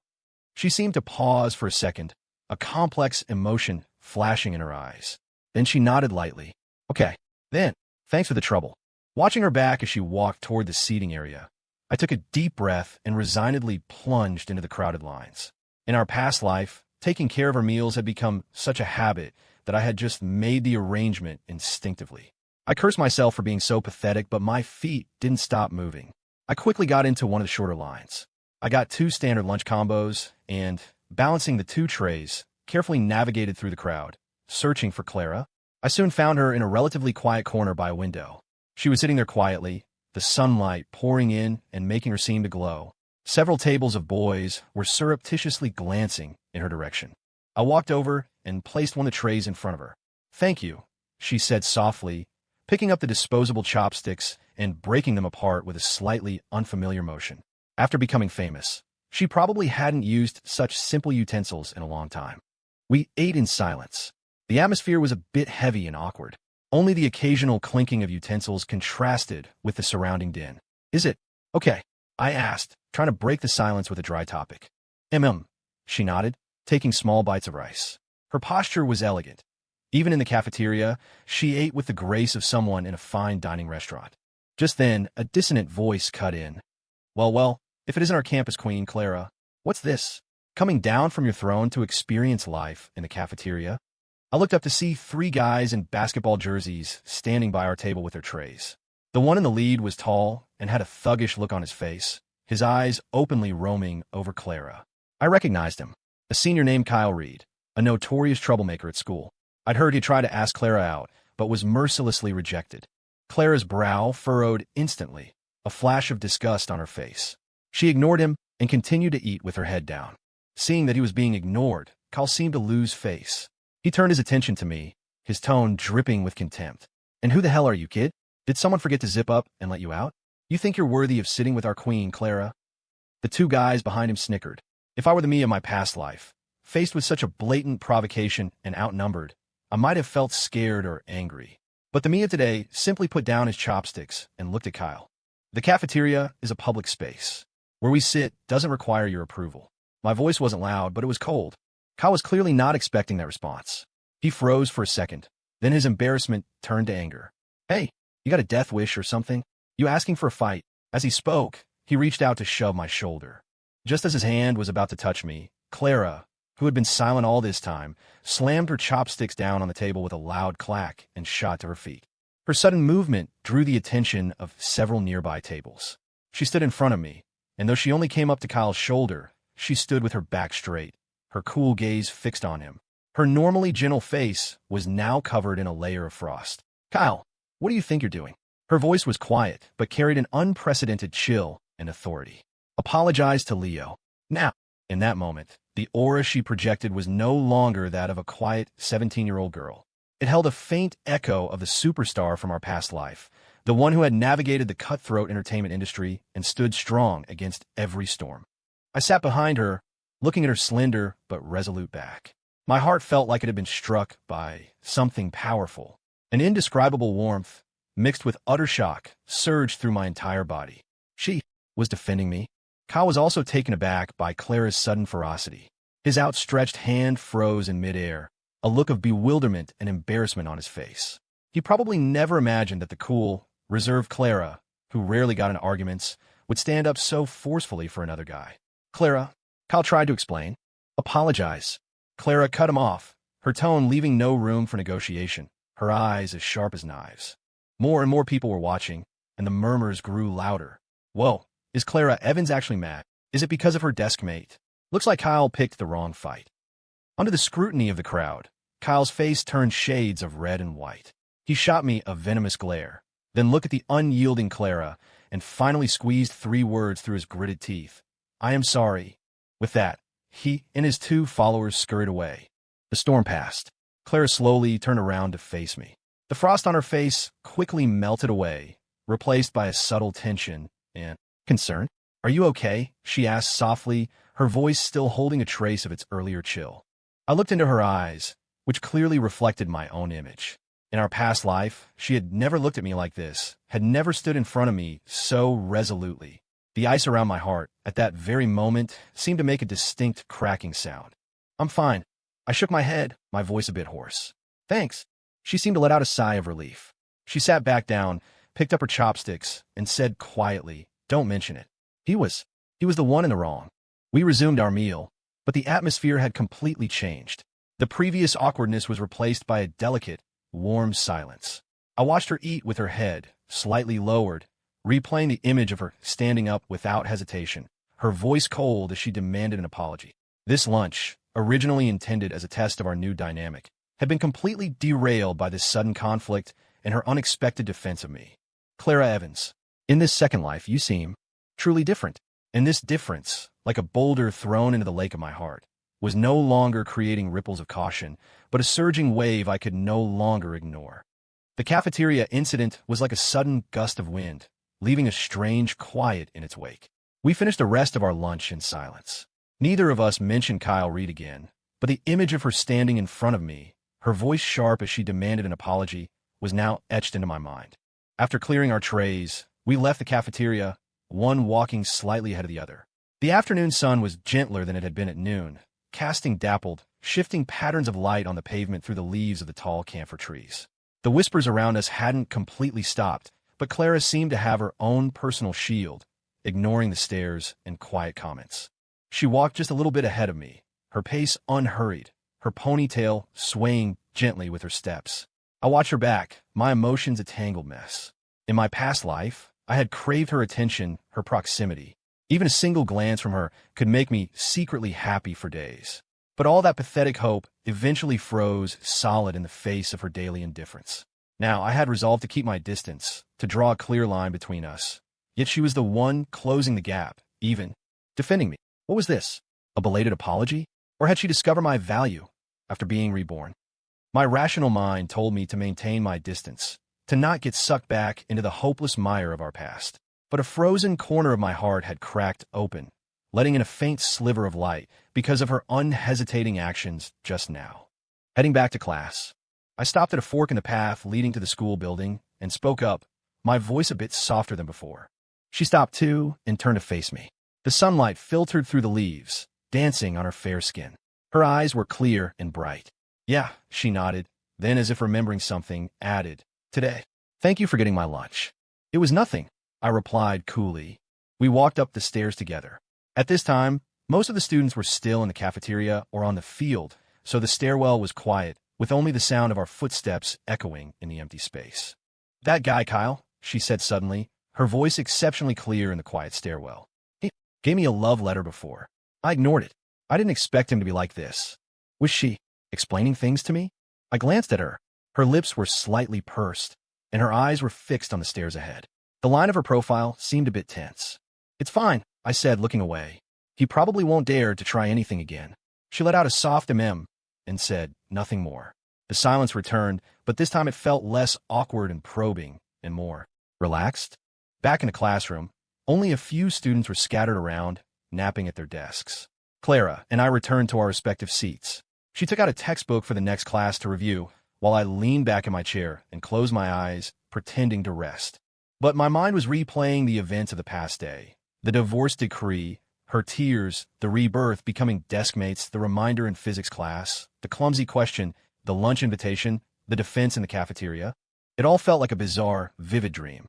She seemed to pause for a second, a complex emotion flashing in her eyes. Then she nodded lightly. Okay, then, thanks for the trouble. Watching her back as she walked toward the seating area, I took a deep breath and resignedly plunged into the crowded lines. In our past life, taking care of our meals had become such a habit that I had just made the arrangement instinctively. I cursed myself for being so pathetic, but my feet didn't stop moving. I quickly got into one of the shorter lines. I got 2 standard lunch combos and, balancing the 2 trays, carefully navigated through the crowd, searching for Clara. I soon found her in a relatively quiet corner by a window. She was sitting there quietly, the sunlight pouring in and making her seem to glow. Several tables of boys were surreptitiously glancing in her direction. I walked over and placed one of the trays in front of her. "Thank you," she said softly, picking up the disposable chopsticks and breaking them apart with a slightly unfamiliar motion. After becoming famous, she probably hadn't used such simple utensils in a long time. We ate in silence. The atmosphere was a bit heavy and awkward. Only the occasional clinking of utensils contrasted with the surrounding din. "Is it okay?" I asked, trying to break the silence with a dry topic. She nodded, taking small bites of rice. Her posture was elegant. Even in the cafeteria, she ate with the grace of someone in a fine dining restaurant. Just then, a dissonant voice cut in. Well, if it isn't our campus queen, Clara, what's this? Coming down from your throne to experience life in the cafeteria?" I looked up to see 3 guys in basketball jerseys standing by our table with their trays. The one in the lead was tall and had a thuggish look on his face, his eyes openly roaming over Clara. I recognized him, a senior named Kyle Reed, a notorious troublemaker at school. I'd heard he tried to ask Clara out, but was mercilessly rejected. Clara's brow furrowed instantly, a flash of disgust on her face. She ignored him and continued to eat with her head down. Seeing that he was being ignored, Kyle seemed to lose face. He turned his attention to me, his tone dripping with contempt. "And who the hell are you, kid? Did someone forget to zip up and let you out? You think you're worthy of sitting with our queen, Clara?" The 2 guys behind him snickered. If I were the me of my past life, faced with such a blatant provocation and outnumbered, I might have felt scared or angry. But the me of today simply put down his chopsticks and looked at Kyle. The cafeteria is a public space. Where we sit doesn't require your approval. My voice wasn't loud, but it was cold. Kyle was clearly not expecting that response. He froze for a second. Then his embarrassment turned to anger. "Hey, you got a death wish or something? You asking for a fight?" As he spoke, he reached out to shove my shoulder. Just as his hand was about to touch me, Clara, who had been silent all this time, slammed her chopsticks down on the table with a loud clack and shot to her feet. Her sudden movement drew the attention of several nearby tables. She stood in front of me, and though she only came up to Kyle's shoulder, she stood with her back straight, her cool gaze fixed on him. Her normally gentle face was now covered in a layer of frost. "Kyle, what do you think you're doing?" Her voice was quiet, but carried an unprecedented chill and authority. "Apologize to Leo." Now, in that moment, the aura she projected was no longer that of a quiet 17-year-old girl. It held a faint echo of the superstar from our past life, the one who had navigated the cutthroat entertainment industry and stood strong against every storm. I sat behind her, looking at her slender but resolute back. My heart felt like it had been struck by something powerful. An indescribable warmth, mixed with utter shock, surged through my entire body. She was defending me. Kyle was also taken aback by Clara's sudden ferocity. His outstretched hand froze in midair, a look of bewilderment and embarrassment on his face. He probably never imagined that the cool, reserved Clara, who rarely got in arguments, would stand up so forcefully for another guy. "Clara," Kyle tried to explain. "Apologize." Clara cut him off, her tone leaving no room for negotiation, her eyes as sharp as knives. More and more people were watching, and the murmurs grew louder. "Whoa, is Clara Evans actually mad? Is it because of her desk mate? Looks like Kyle picked the wrong fight." Under the scrutiny of the crowd, Kyle's face turned shades of red and white. He shot me a venomous glare, then looked at the unyielding Clara, and finally squeezed 3 words through his gritted teeth. "I am sorry." With that, he and his 2 followers scurried away. The storm passed. Clara slowly turned around to face me. The frost on her face quickly melted away, replaced by a subtle tension and concern. "Are you okay?" she asked softly, her voice still holding a trace of its earlier chill. I looked into her eyes, which clearly reflected my own image. In our past life, she had never looked at me like this, had never stood in front of me so resolutely. The ice around my heart, at that very moment, seemed to make a distinct cracking sound. "I'm fine." I shook my head, my voice a bit hoarse. "Thanks." She seemed to let out a sigh of relief. She sat back down, picked up her chopsticks, and said quietly, "Don't mention it." He was the one in the wrong. We resumed our meal, but the atmosphere had completely changed. The previous awkwardness was replaced by a delicate, warm silence. I watched her eat with her head slightly lowered, replaying the image of her standing up without hesitation, her voice cold as she demanded an apology. This lunch, originally intended as a test of our new dynamic, had been completely derailed by this sudden conflict and her unexpected defense of me. "Clara Evans, in this second life, you seem truly different." And this difference, like a boulder thrown into the lake of my heart, was no longer creating ripples of caution, but a surging wave I could no longer ignore. The cafeteria incident was like a sudden gust of wind, leaving a strange quiet in its wake. We finished the rest of our lunch in silence. Neither of us mentioned Kyle Reed again, but the image of her standing in front of me, her voice sharp as she demanded an apology, was now etched into my mind. After clearing our trays, we left the cafeteria, one walking slightly ahead of the other. The afternoon sun was gentler than it had been at noon, casting dappled, shifting patterns of light on the pavement through the leaves of the tall camphor trees. The whispers around us hadn't completely stopped, but Clara seemed to have her own personal shield, ignoring the stares and quiet comments. She walked just a little bit ahead of me, her pace unhurried, her ponytail swaying gently with her steps. I watched her back, my emotions a tangled mess. In my past life, I had craved her attention, her proximity. Even a single glance from her could make me secretly happy for days. But all that pathetic hope eventually froze solid in the face of her daily indifference. Now I had resolved to keep my distance, to draw a clear line between us. Yet she was the one closing the gap, even defending me. What was this? A belated apology? Or had she discovered my value after being reborn? My rational mind told me to maintain my distance, to not get sucked back into the hopeless mire of our past. But a frozen corner of my heart had cracked open, letting in a faint sliver of light because of her unhesitating actions just now. Heading back to class, I stopped at a fork in the path leading to the school building and spoke up, my voice a bit softer than before. She stopped too and turned to face me. The sunlight filtered through the leaves, dancing on her fair skin. Her eyes were clear and bright. "Yeah," she nodded, then as if remembering something, added, "Today. Thank you for getting my lunch." "It was nothing," I replied coolly. We walked up the stairs together. At this time, most of the students were still in the cafeteria or on the field, so the stairwell was quiet, with only the sound of our footsteps echoing in the empty space. "That guy, Kyle," she said suddenly, her voice exceptionally clear in the quiet stairwell. "He gave me a love letter before. I ignored it. I didn't expect him to be like this." Was she explaining things to me? I glanced at her. Her lips were slightly pursed, and her eyes were fixed on the stairs ahead. The line of her profile seemed a bit tense. "It's fine," I said, looking away. "He probably won't dare to try anything again." She let out a soft and said nothing more. The silence returned, but this time it felt less awkward and probing, and more relaxed. Back in the classroom, only a few students were scattered around, napping at their desks. Clara and I returned to our respective seats. She took out a textbook for the next class to review, while I leaned back in my chair and closed my eyes, pretending to rest. But my mind was replaying the events of the past day. The divorce decree, her tears, the rebirth becoming desk mates, the reminder in physics class, the clumsy question, the lunch invitation, the defense in the cafeteria. It all felt like a bizarre, vivid dream.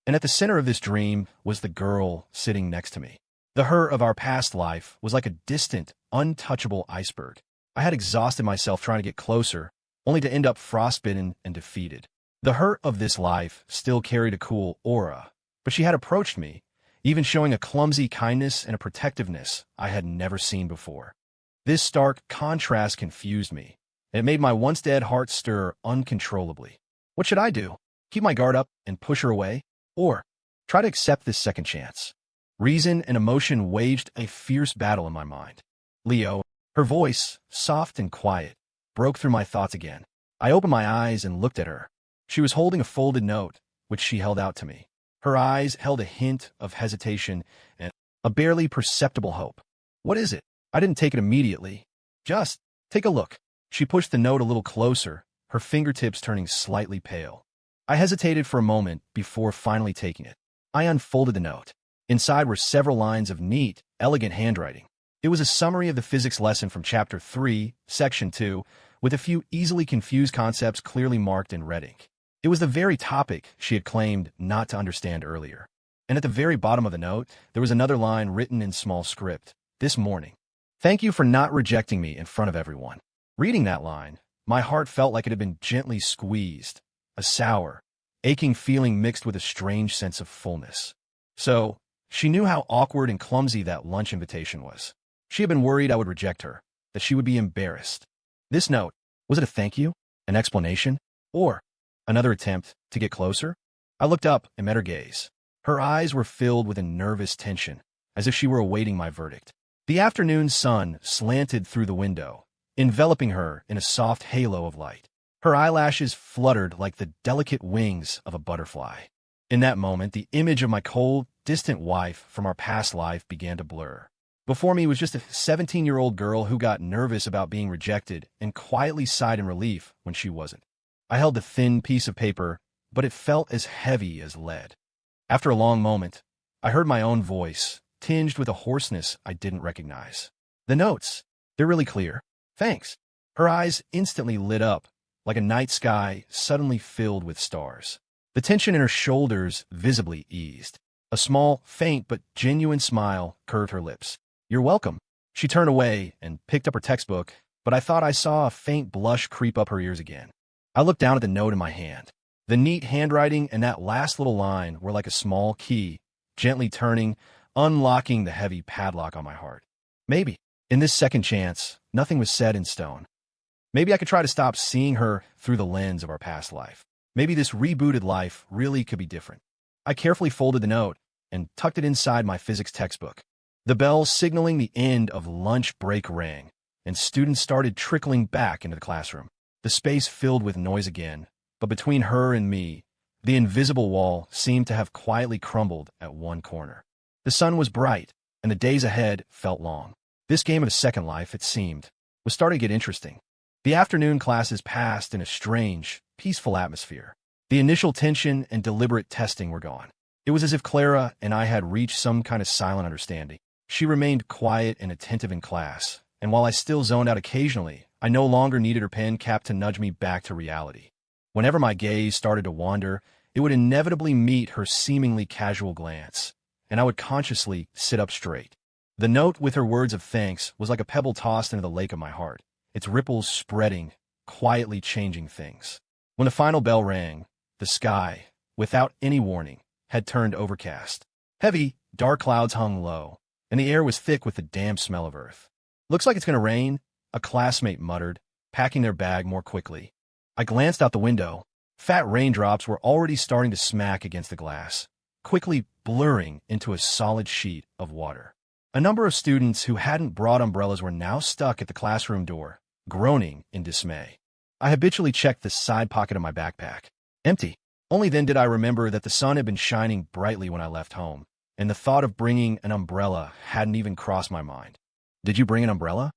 And at the center of this dream was the girl sitting next to me. The her of our past life was like a distant, untouchable iceberg. I had exhausted myself trying to get closer, only to end up frostbitten and defeated. The her of this life still carried a cool aura, but she had approached me, even showing a clumsy kindness and a protectiveness I had never seen before. This stark contrast confused me, and it made my once dead heart stir uncontrollably. What should I do? Keep my guard up and push her away? Or try to accept this second chance? Reason and emotion waged a fierce battle in my mind. "Leo," her voice, soft and quiet, broke through my thoughts again. I opened my eyes and looked at her. She was holding a folded note, which she held out to me. Her eyes held a hint of hesitation and a barely perceptible hope. "What is it?" I didn't take it immediately. "Just take a look," She pushed the note a little closer, her fingertips turning slightly pale. I hesitated for a moment before finally taking it. I unfolded the note. Inside were several lines of neat, elegant handwriting. It was a summary of the physics lesson from Chapter 3, Section 2, with a few easily confused concepts clearly marked in red ink. It was the very topic she had claimed not to understand earlier. And at the very bottom of the note, there was another line written in small script. This morning. Thank you for not rejecting me in front of everyone. Reading that line, my heart felt like it had been gently squeezed, a sour, aching feeling mixed with a strange sense of fullness. So, she knew how awkward and clumsy that lunch invitation was. She had been worried I would reject her, that she would be embarrassed. This note, was it a thank you, an explanation, or another attempt to get closer? I looked up and met her gaze. Her eyes were filled with a nervous tension, as if she were awaiting my verdict. The afternoon sun slanted through the window, enveloping her in a soft halo of light. Her eyelashes fluttered like the delicate wings of a butterfly. In that moment, the image of my cold, distant wife from our past life began to blur. Before me was just a 17-year-old girl who got nervous about being rejected and quietly sighed in relief when she wasn't. I held the thin piece of paper, but it felt as heavy as lead. After a long moment, I heard my own voice, tinged with a hoarseness I didn't recognize. The notes, they're really clear. Thanks. Her eyes instantly lit up, like a night sky suddenly filled with stars. The tension in her shoulders visibly eased. A small, faint but genuine smile curved her lips. You're welcome. She turned away and picked up her textbook, but I thought I saw a faint blush creep up her ears again. I looked down at the note in my hand. The neat handwriting and that last little line were like a small key, gently turning, unlocking the heavy padlock on my heart. Maybe, in this second chance, nothing was set in stone. Maybe I could try to stop seeing her through the lens of our past life. Maybe this rebooted life really could be different. I carefully folded the note and tucked it inside my physics textbook. The bell signaling the end of lunch break rang, and students started trickling back into the classroom. The space filled with noise again, but between her and me, the invisible wall seemed to have quietly crumbled at one corner. The sun was bright, and the days ahead felt long. This game of Second Life, it seemed, was starting to get interesting. The afternoon classes passed in a strange, peaceful atmosphere. The initial tension and deliberate testing were gone. It was as if Clara and I had reached some kind of silent understanding. She remained quiet and attentive in class, and while I still zoned out occasionally, I no longer needed her pen cap to nudge me back to reality. Whenever my gaze started to wander, it would inevitably meet her seemingly casual glance, and I would consciously sit up straight. The note with her words of thanks was like a pebble tossed into the lake of my heart, its ripples spreading, quietly changing things. When the final bell rang, the sky, without any warning, had turned overcast. Heavy, dark clouds hung low, and the air was thick with the damp smell of earth. Looks like it's going to rain, a classmate muttered, packing their bag more quickly. I glanced out the window. Fat raindrops were already starting to smack against the glass, quickly blurring into a solid sheet of water. A number of students who hadn't brought umbrellas were now stuck at the classroom door, groaning in dismay. I habitually checked the side pocket of my backpack. Empty. Only then did I remember that the sun had been shining brightly when I left home, and the thought of bringing an umbrella hadn't even crossed my mind. Did you bring an umbrella?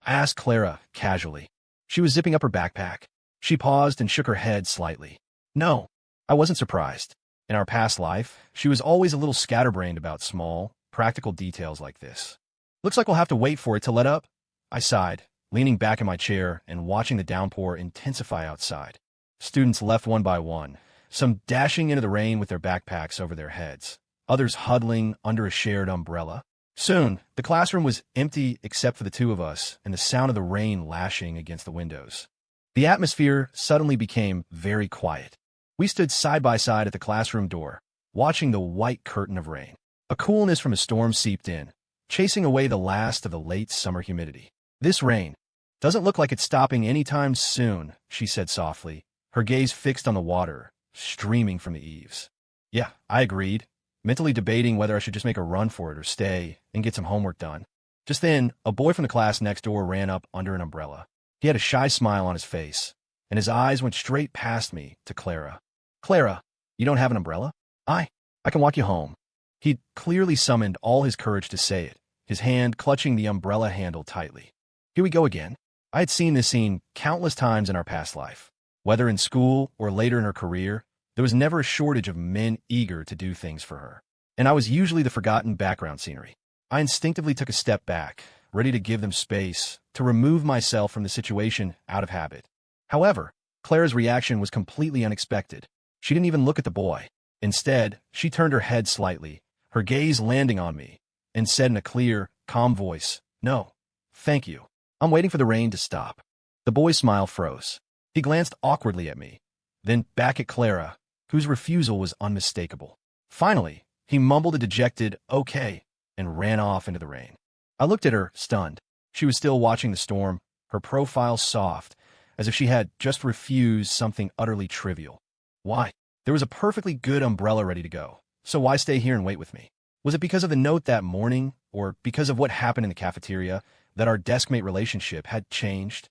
I asked Clara casually. She was zipping up her backpack. She paused and shook her head slightly. No, I wasn't surprised. In our past life, she was always a little scatterbrained about small, practical details like this. Looks like we'll have to wait for it to let up. I sighed, leaning back in my chair and watching the downpour intensify outside. Students left one by one, some dashing into the rain with their backpacks over their heads, others huddling under a shared umbrella. Soon, the classroom was empty except for the two of us and the sound of the rain lashing against the windows. The atmosphere suddenly became very quiet. We stood side by side at the classroom door, watching the white curtain of rain. A coolness from a storm seeped in, chasing away the last of the late summer humidity. This rain doesn't look like it's stopping anytime soon, she said softly, her gaze fixed on the water, streaming from the eaves. Yeah, I agreed, mentally debating whether I should just make a run for it or stay and get some homework done. Just then, a boy from the class next door ran up under an umbrella. He had a shy smile on his face, and his eyes went straight past me to Clara. Clara, you don't have an umbrella? I can walk you home. He'd clearly summoned all his courage to say it, his hand clutching the umbrella handle tightly. Here we go again. I had seen this scene countless times in our past life. Whether in school or later in her career, there was never a shortage of men eager to do things for her. And I was usually the forgotten background scenery. I instinctively took a step back, ready to give them space, to remove myself from the situation out of habit. However, Clara's reaction was completely unexpected. She didn't even look at the boy. Instead, she turned her head slightly, her gaze landing on me, and said in a clear, calm voice, "No, thank you. I'm waiting for the rain to stop." The boy's smile froze. He glanced awkwardly at me, then back at Clara, whose refusal was unmistakable. Finally, he mumbled a dejected, "Okay," and ran off into the rain. I looked at her, stunned. She was still watching the storm, her profile soft, as if she had just refused something utterly trivial. Why? There was a perfectly good umbrella ready to go, so why stay here and wait with me? Was it because of the note that morning, or because of what happened in the cafeteria, that our deskmate relationship had changed?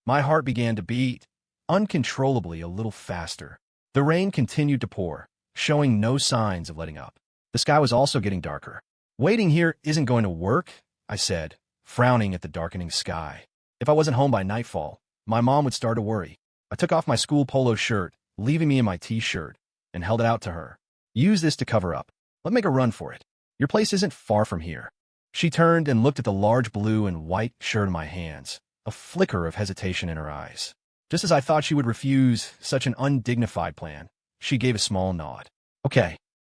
My heart began to beat, uncontrollably, a little faster. The rain continued to pour, showing no signs of letting up. The sky was also getting darker. "Waiting here isn't going to work," I said, frowning at the darkening sky. If I wasn't home by nightfall, my mom would start to worry. I took off my school polo shirt, leaving me in my t-shirt, and held it out to her. "Use this to cover up. Let's make a run for it. Your place isn't far from here." She turned and looked at the large blue and white shirt in my hands, a flicker of hesitation in her eyes. Just as I thought she would refuse such an undignified plan, she gave a small nod. "Okay."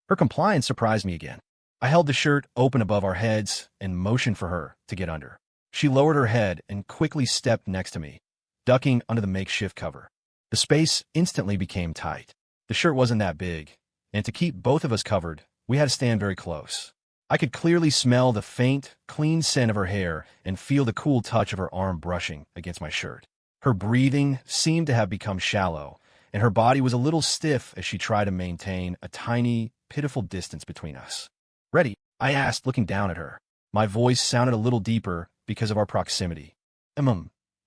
Her compliance surprised me again. I held the shirt open above our heads and motioned for her to get under. She lowered her head and quickly stepped next to me, ducking under the makeshift cover. The space instantly became tight. The shirt wasn't that big, and to keep both of us covered, we had to stand very close. I could clearly smell the faint, clean scent of her hair and feel the cool touch of her arm brushing against my shirt. Her breathing seemed to have become shallow, and her body was a little stiff as she tried to maintain a tiny, pitiful distance between us. "Ready?" I asked, looking down at her. My voice sounded a little deeper because of our proximity.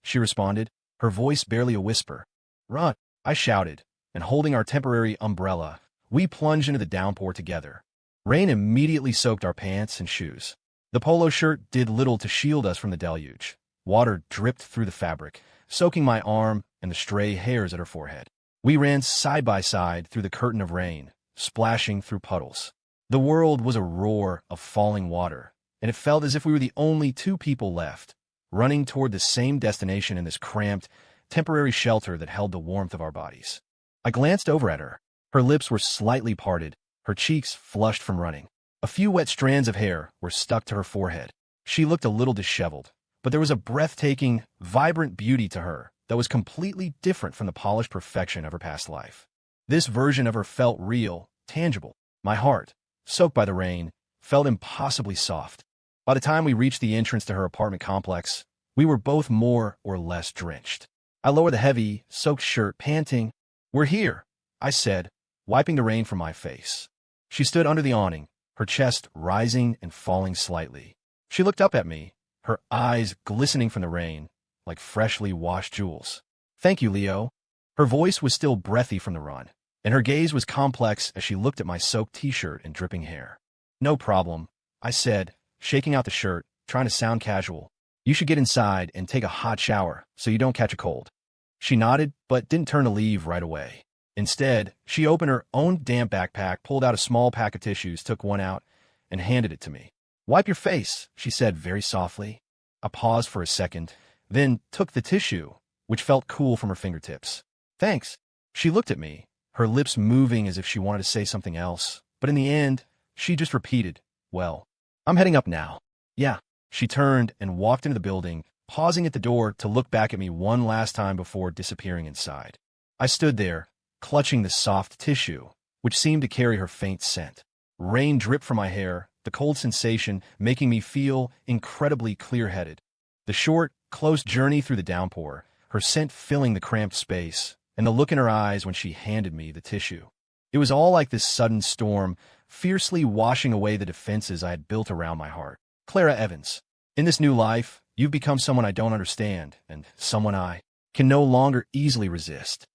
She responded, her voice barely a whisper. "Run!" I shouted, and holding our temporary umbrella, we plunged into the downpour together. Rain immediately soaked our pants and shoes. The polo shirt did little to shield us from the deluge. Water dripped through the fabric, soaking my arm and the stray hairs at her forehead. We ran side by side through the curtain of rain, splashing through puddles. The world was a roar of falling water, and it felt as if we were the only two people left, running toward the same destination in this cramped, temporary shelter that held the warmth of our bodies. I glanced over at her. Her lips were slightly parted, her cheeks flushed from running. A few wet strands of hair were stuck to her forehead. She looked a little disheveled, but there was a breathtaking, vibrant beauty to her that was completely different from the polished perfection of her past life. This version of her felt real, tangible. My heart, soaked by the rain, felt impossibly soft. By the time we reached the entrance to her apartment complex, we were both more or less drenched. I lowered the heavy, soaked shirt, panting. "We're here," I said, wiping the rain from my face. She stood under the awning, her chest rising and falling slightly. She looked up at me, her eyes glistening from the rain, like freshly washed jewels. "Thank you, Leo." Her voice was still breathy from the run, and her gaze was complex as she looked at my soaked t-shirt and dripping hair. "No problem," I said, shaking out the shirt, trying to sound casual. "You should get inside and take a hot shower so you don't catch a cold." She nodded, but didn't turn to leave right away. Instead, she opened her own damp backpack, pulled out a small pack of tissues, took one out, and handed it to me. "Wipe your face," she said very softly. I paused for a second, then took the tissue, which felt cool from her fingertips. "Thanks." She looked at me, her lips moving as if she wanted to say something else, but in the end, she just repeated, "Well, I'm heading up now." "Yeah." She turned and walked into the building, pausing at the door to look back at me one last time before disappearing inside. I stood there, clutching the soft tissue, which seemed to carry her faint scent. Rain dripped from my hair, the cold sensation making me feel incredibly clear-headed. The short, close journey through the downpour, her scent filling the cramped space, and the look in her eyes when she handed me the tissue. It was all like this sudden storm, fiercely washing away the defenses I had built around my heart. "Clara Evans, in this new life, you've become someone I don't understand, and someone I can no longer easily resist."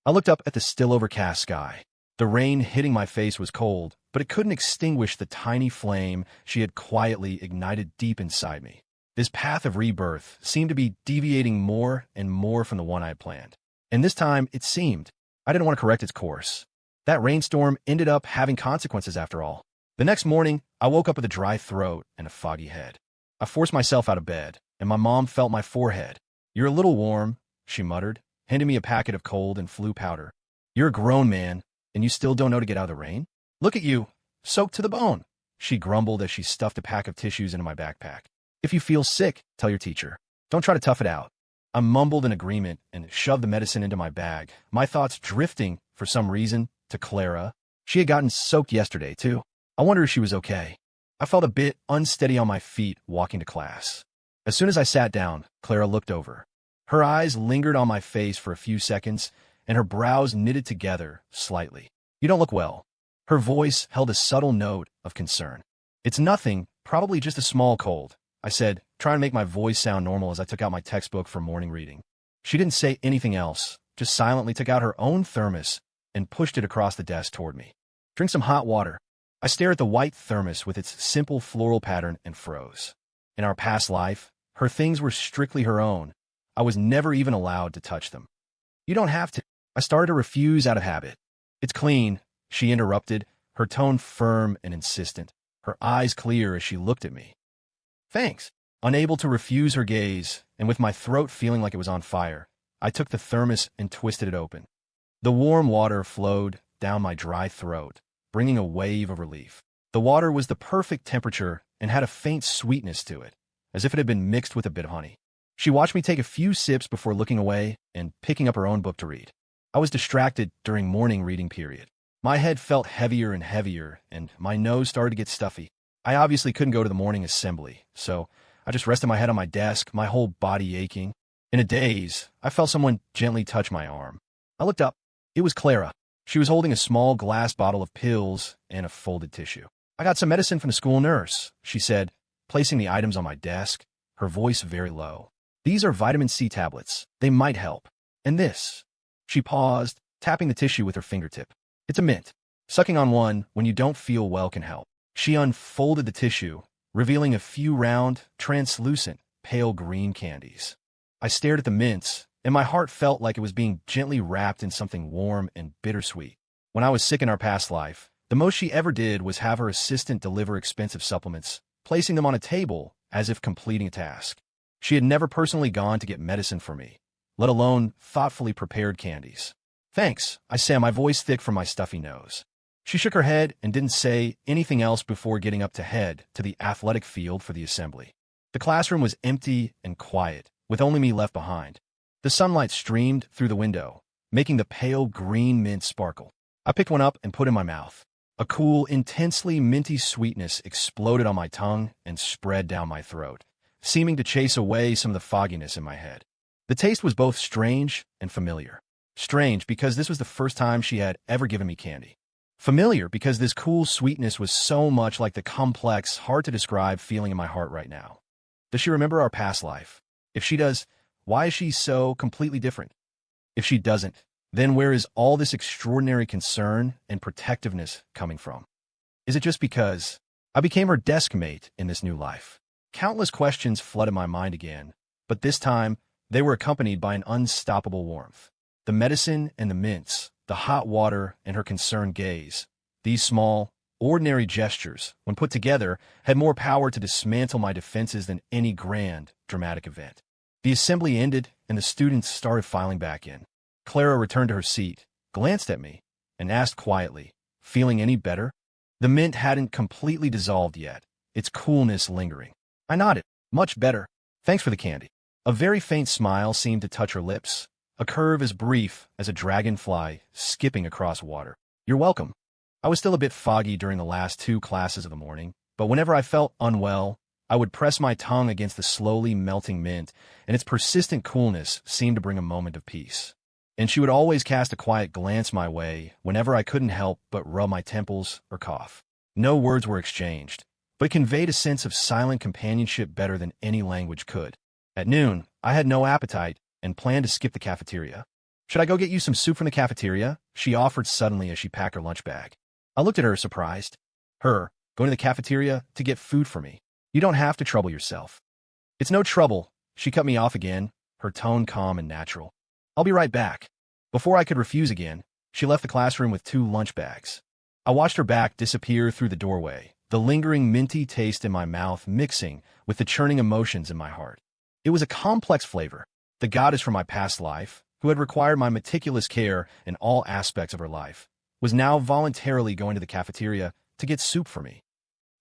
I looked up at the still overcast sky. The rain hitting my face was cold, but it couldn't extinguish the tiny flame she had quietly ignited deep inside me. This path of rebirth seemed to be deviating more and more from the one I had planned. And this time, it seemed I didn't want to correct its course. That rainstorm ended up having consequences after all. The next morning, I woke up with a dry throat and a foggy head. I forced myself out of bed, and my mom felt my forehead. "You're a little warm," she muttered, handing me a packet of cold and flu powder. "You're a grown man, and you still don't know to get out of the rain? Look at you, soaked to the bone," she grumbled as she stuffed a pack of tissues into my backpack. "If you feel sick, tell your teacher. Don't try to tough it out." I mumbled in agreement and shoved the medicine into my bag, my thoughts drifting, for some reason, to Clara. She had gotten soaked yesterday, too. I wondered if she was okay. I felt a bit unsteady on my feet walking to class. As soon as I sat down, Clara looked over. Her eyes lingered on my face for a few seconds, and her brows knitted together slightly. "You don't look well." Her voice held a subtle note of concern. "It's nothing, probably just a small cold," I said, trying to make my voice sound normal as I took out my textbook for morning reading. She didn't say anything else, just silently took out her own thermos and pushed it across the desk toward me. "Drink some hot water." I stared at the white thermos with its simple floral pattern and froze. In our past life, her things were strictly her own. I was never even allowed to touch them. "You don't have to." I started to refuse out of habit. "It's clean," she interrupted, her tone firm and insistent, her eyes clear as she looked at me. "Thanks." Unable to refuse her gaze, and with my throat feeling like it was on fire, I took the thermos and twisted it open. The warm water flowed down my dry throat, bringing a wave of relief. The water was the perfect temperature and had a faint sweetness to it, as if it had been mixed with a bit of honey. She watched me take a few sips before looking away and picking up her own book to read. I was distracted during morning reading period. My head felt heavier and heavier, and my nose started to get stuffy. I obviously couldn't go to the morning assembly, so I just rested my head on my desk, my whole body aching. In a daze, I felt someone gently touch my arm. I looked up. It was Clara. She was holding a small glass bottle of pills and a folded tissue. "I got some medicine from the school nurse," she said, placing the items on my desk, her voice very low. "These are vitamin C tablets. They might help. And this." She paused, tapping the tissue with her fingertip. "It's a mint. Sucking on one when you don't feel well can help." She unfolded the tissue, revealing a few round, translucent, pale green candies. I stared at the mints, and my heart felt like it was being gently wrapped in something warm and bittersweet. When I was sick in our past life, the most she ever did was have her assistant deliver expensive supplements, placing them on a table as if completing a task. She had never personally gone to get medicine for me, let alone thoughtfully prepared candies. "Thanks," I said, my voice thick from my stuffy nose. She shook her head and didn't say anything else before getting up to head to the athletic field for the assembly. The classroom was empty and quiet, with only me left behind. The sunlight streamed through the window, making the pale green mint sparkle. I picked one up and put it in my mouth. A cool, intensely minty sweetness exploded on my tongue and spread down my throat, seeming to chase away some of the fogginess in my head. The taste was both strange and familiar. Strange because this was the first time she had ever given me candy. Familiar because this cool sweetness was so much like the complex, hard-to-describe feeling in my heart right now. Does she remember our past life? If she does, why is she so completely different? If she doesn't, then where is all this extraordinary concern and protectiveness coming from? Is it just because I became her desk mate in this new life? Countless questions flooded my mind again, but this time they were accompanied by an unstoppable warmth. The medicine and the mints, the hot water and her concerned gaze. These small, ordinary gestures, when put together, had more power to dismantle my defenses than any grand, dramatic event. The assembly ended, and the students started filing back in. Clara returned to her seat, glanced at me, and asked quietly, "Feeling any better?" The mint hadn't completely dissolved yet, its coolness lingering. I nodded. "Much better. Thanks for the candy." A very faint smile seemed to touch her lips, a curve as brief as a dragonfly skipping across water. "You're welcome." I was still a bit foggy during the last 2 classes of the morning, but whenever I felt unwell, I would press my tongue against the slowly melting mint, and its persistent coolness seemed to bring a moment of peace. And she would always cast a quiet glance my way whenever I couldn't help but rub my temples or cough. No words were exchanged, but it conveyed a sense of silent companionship better than any language could. At noon, I had no appetite and planned to skip the cafeteria. "Should I go get you some soup from the cafeteria?" she offered suddenly as she packed her lunch bag. I looked at her, surprised. Her, going to the cafeteria to get food for me. "You don't have to trouble yourself." It's no trouble. She cut me off again, her tone calm and natural. I'll be right back. Before I could refuse again, she left the classroom with 2 lunch bags. I watched her back disappear through the doorway, the lingering minty taste in my mouth mixing with the churning emotions in my heart. It was a complex flavor. The goddess from my past life, who had required my meticulous care in all aspects of her life, was now voluntarily going to the cafeteria to get soup for me.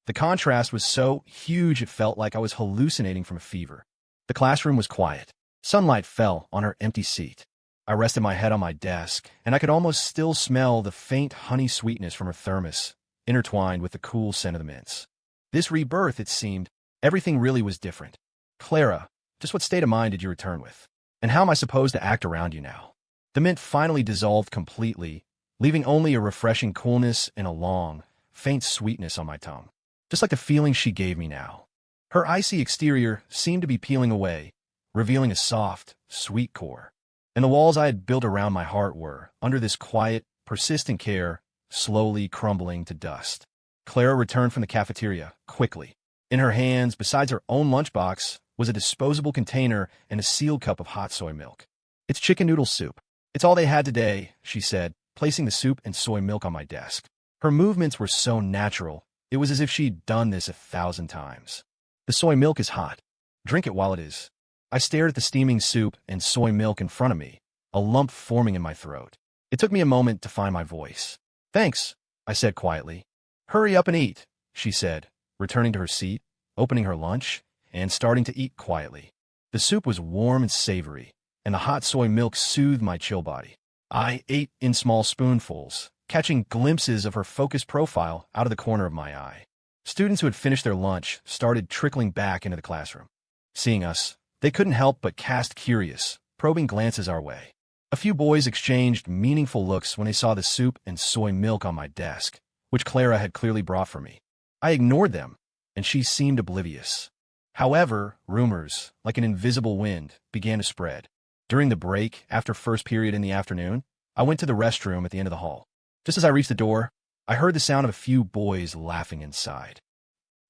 The contrast was so huge it felt like I was hallucinating from a fever. The classroom was quiet. Sunlight fell on her empty seat. I rested my head on my desk, and I could almost still smell the faint honey sweetness from her thermos, intertwined with the cool scent of the mints. This rebirth, it seemed, everything really was different. Clara, just what state of mind did you return with? And how am I supposed to act around you now? The mint finally dissolved completely, leaving only a refreshing coolness and a long, faint sweetness on my tongue. Just like the feeling she gave me now. Her icy exterior seemed to be peeling away, revealing a soft, sweet core. And the walls I had built around my heart were, under this quiet, persistent care, slowly crumbling to dust. Clara returned from the cafeteria, quickly. In her hands, besides her own lunchbox, was a disposable container and a sealed cup of hot soy milk. It's chicken noodle soup. It's all they had today, she said, placing the soup and soy milk on my desk. Her movements were so natural, it was as if she'd done this 1,000 times. The soy milk is hot. Drink it while it is. I stared at the steaming soup and soy milk in front of me, a lump forming in my throat. It took me a moment to find my voice. Thanks, I said quietly. Hurry up and eat, she said, returning to her seat, opening her lunch, and starting to eat quietly. The soup was warm and savory, and the hot soy milk soothed my chill body. I ate in small spoonfuls, catching glimpses of her focused profile out of the corner of my eye. Students who had finished their lunch started trickling back into the classroom. Seeing us, they couldn't help but cast curious, probing glances our way. A few boys exchanged meaningful looks when they saw the soup and soy milk on my desk, which Clara had clearly brought for me. I ignored them, and she seemed oblivious. However, rumors, like an invisible wind, began to spread. During the break, after first period in the afternoon, I went to the restroom at the end of the hall. Just as I reached the door, I heard the sound of a few boys laughing inside.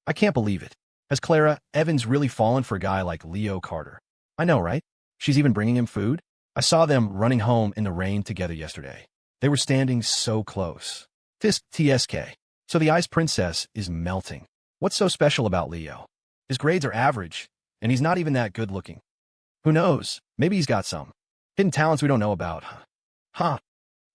I can't believe it. Has Clara Evans really fallen for a guy like Leo Carter? I know, right? She's even bringing him food? I saw them running home in the rain together yesterday. They were standing so close. Tisk TSK. So the Ice Princess is melting. What's so special about Leo? His grades are average, and he's not even that good looking. Who knows? Maybe he's got some hidden talents we don't know about. Huh.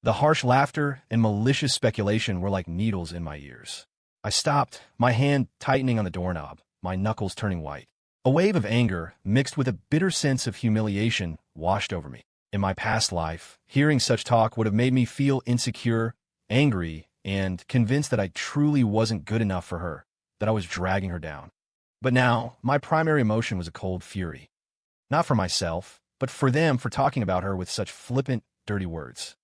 The harsh laughter and malicious speculation were like needles in my ears. I stopped, my hand tightening on the doorknob, my knuckles turning white. A wave of anger, mixed with a bitter sense of humiliation, washed over me. In my past life, hearing such talk would have made me feel insecure, angry, and convinced that I truly wasn't good enough for her, that I was dragging her down. But now, my primary emotion was a cold fury. Not for myself, but for them for talking about her with such flippant, dirty words.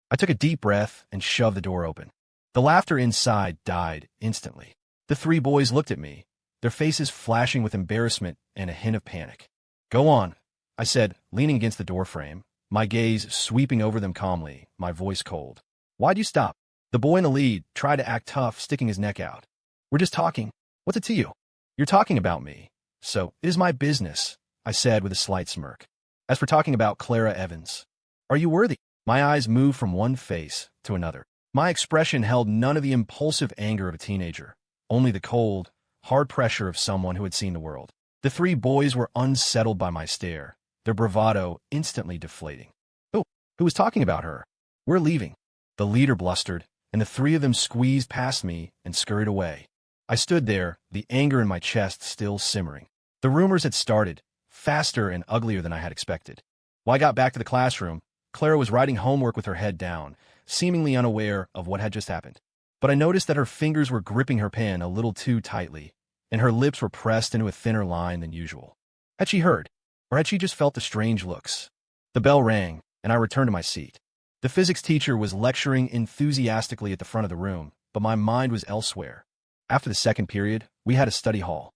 I took a deep breath and shoved the door open. The laughter inside died instantly. The 3 boys looked at me, their faces flashing with embarrassment and a hint of panic. Go on, I said, leaning against the doorframe, my gaze sweeping over them calmly, my voice cold. Why'd you stop? The boy in the lead tried to act tough, sticking his neck out. We're just talking. What's it to you? You're talking about me, so it is my business, I said with a slight smirk. As for talking about Clara Evans, are you worthy? My eyes moved from one face to another. My expression held none of the impulsive anger of a teenager, only the cold, hard pressure of someone who had seen the world. The 3 boys were unsettled by my stare, their bravado instantly deflating. Oh, who was talking about her? We're leaving. The leader blustered, and the 3 of them squeezed past me and scurried away. I stood there, the anger in my chest still simmering. The rumors had started, faster and uglier than I had expected. When I got back to the classroom, Clara was writing homework with her head down, seemingly unaware of what had just happened. But I noticed that her fingers were gripping her pen a little too tightly, and her lips were pressed into a thinner line than usual. Had she heard, or had she just felt the strange looks? The bell rang, and I returned to my seat. The physics teacher was lecturing enthusiastically at the front of the room, but my mind was elsewhere. After the second period, we had a study hall.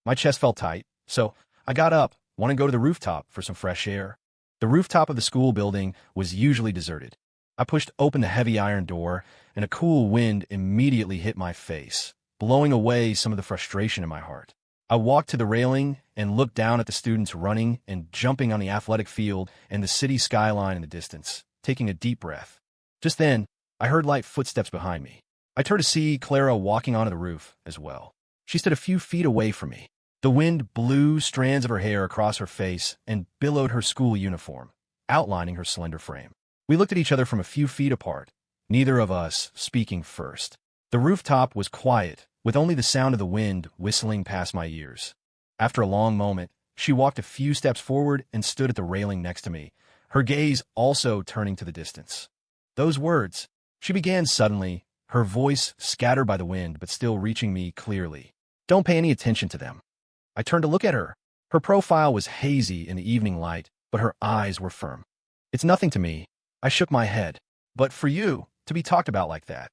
My chest felt tight, so I got up, wanting to go to the rooftop for some fresh air. The rooftop of the school building was usually deserted. I pushed open the heavy iron door, and a cool wind immediately hit my face, blowing away some of the frustration in my heart. I walked to the railing and looked down at the students running and jumping on the athletic field and the city skyline in the distance, taking a deep breath. Just then, I heard light footsteps behind me. I turned to see Clara walking onto the roof as well. She stood a few feet away from me. The wind blew strands of her hair across her face and billowed her school uniform, outlining her slender frame. We looked at each other from a few feet apart, neither of us speaking first. The rooftop was quiet, with only the sound of the wind whistling past my ears. After a long moment, she walked a few steps forward and stood at the railing next to me, her gaze also turning to the distance. Those words, she began suddenly, her voice scattered by the wind but still reaching me clearly. Don't pay any attention to them. I turned to look at her. Her profile was hazy in the evening light, but her eyes were firm. It's nothing to me. I shook my head. But for you, to be talked about like that.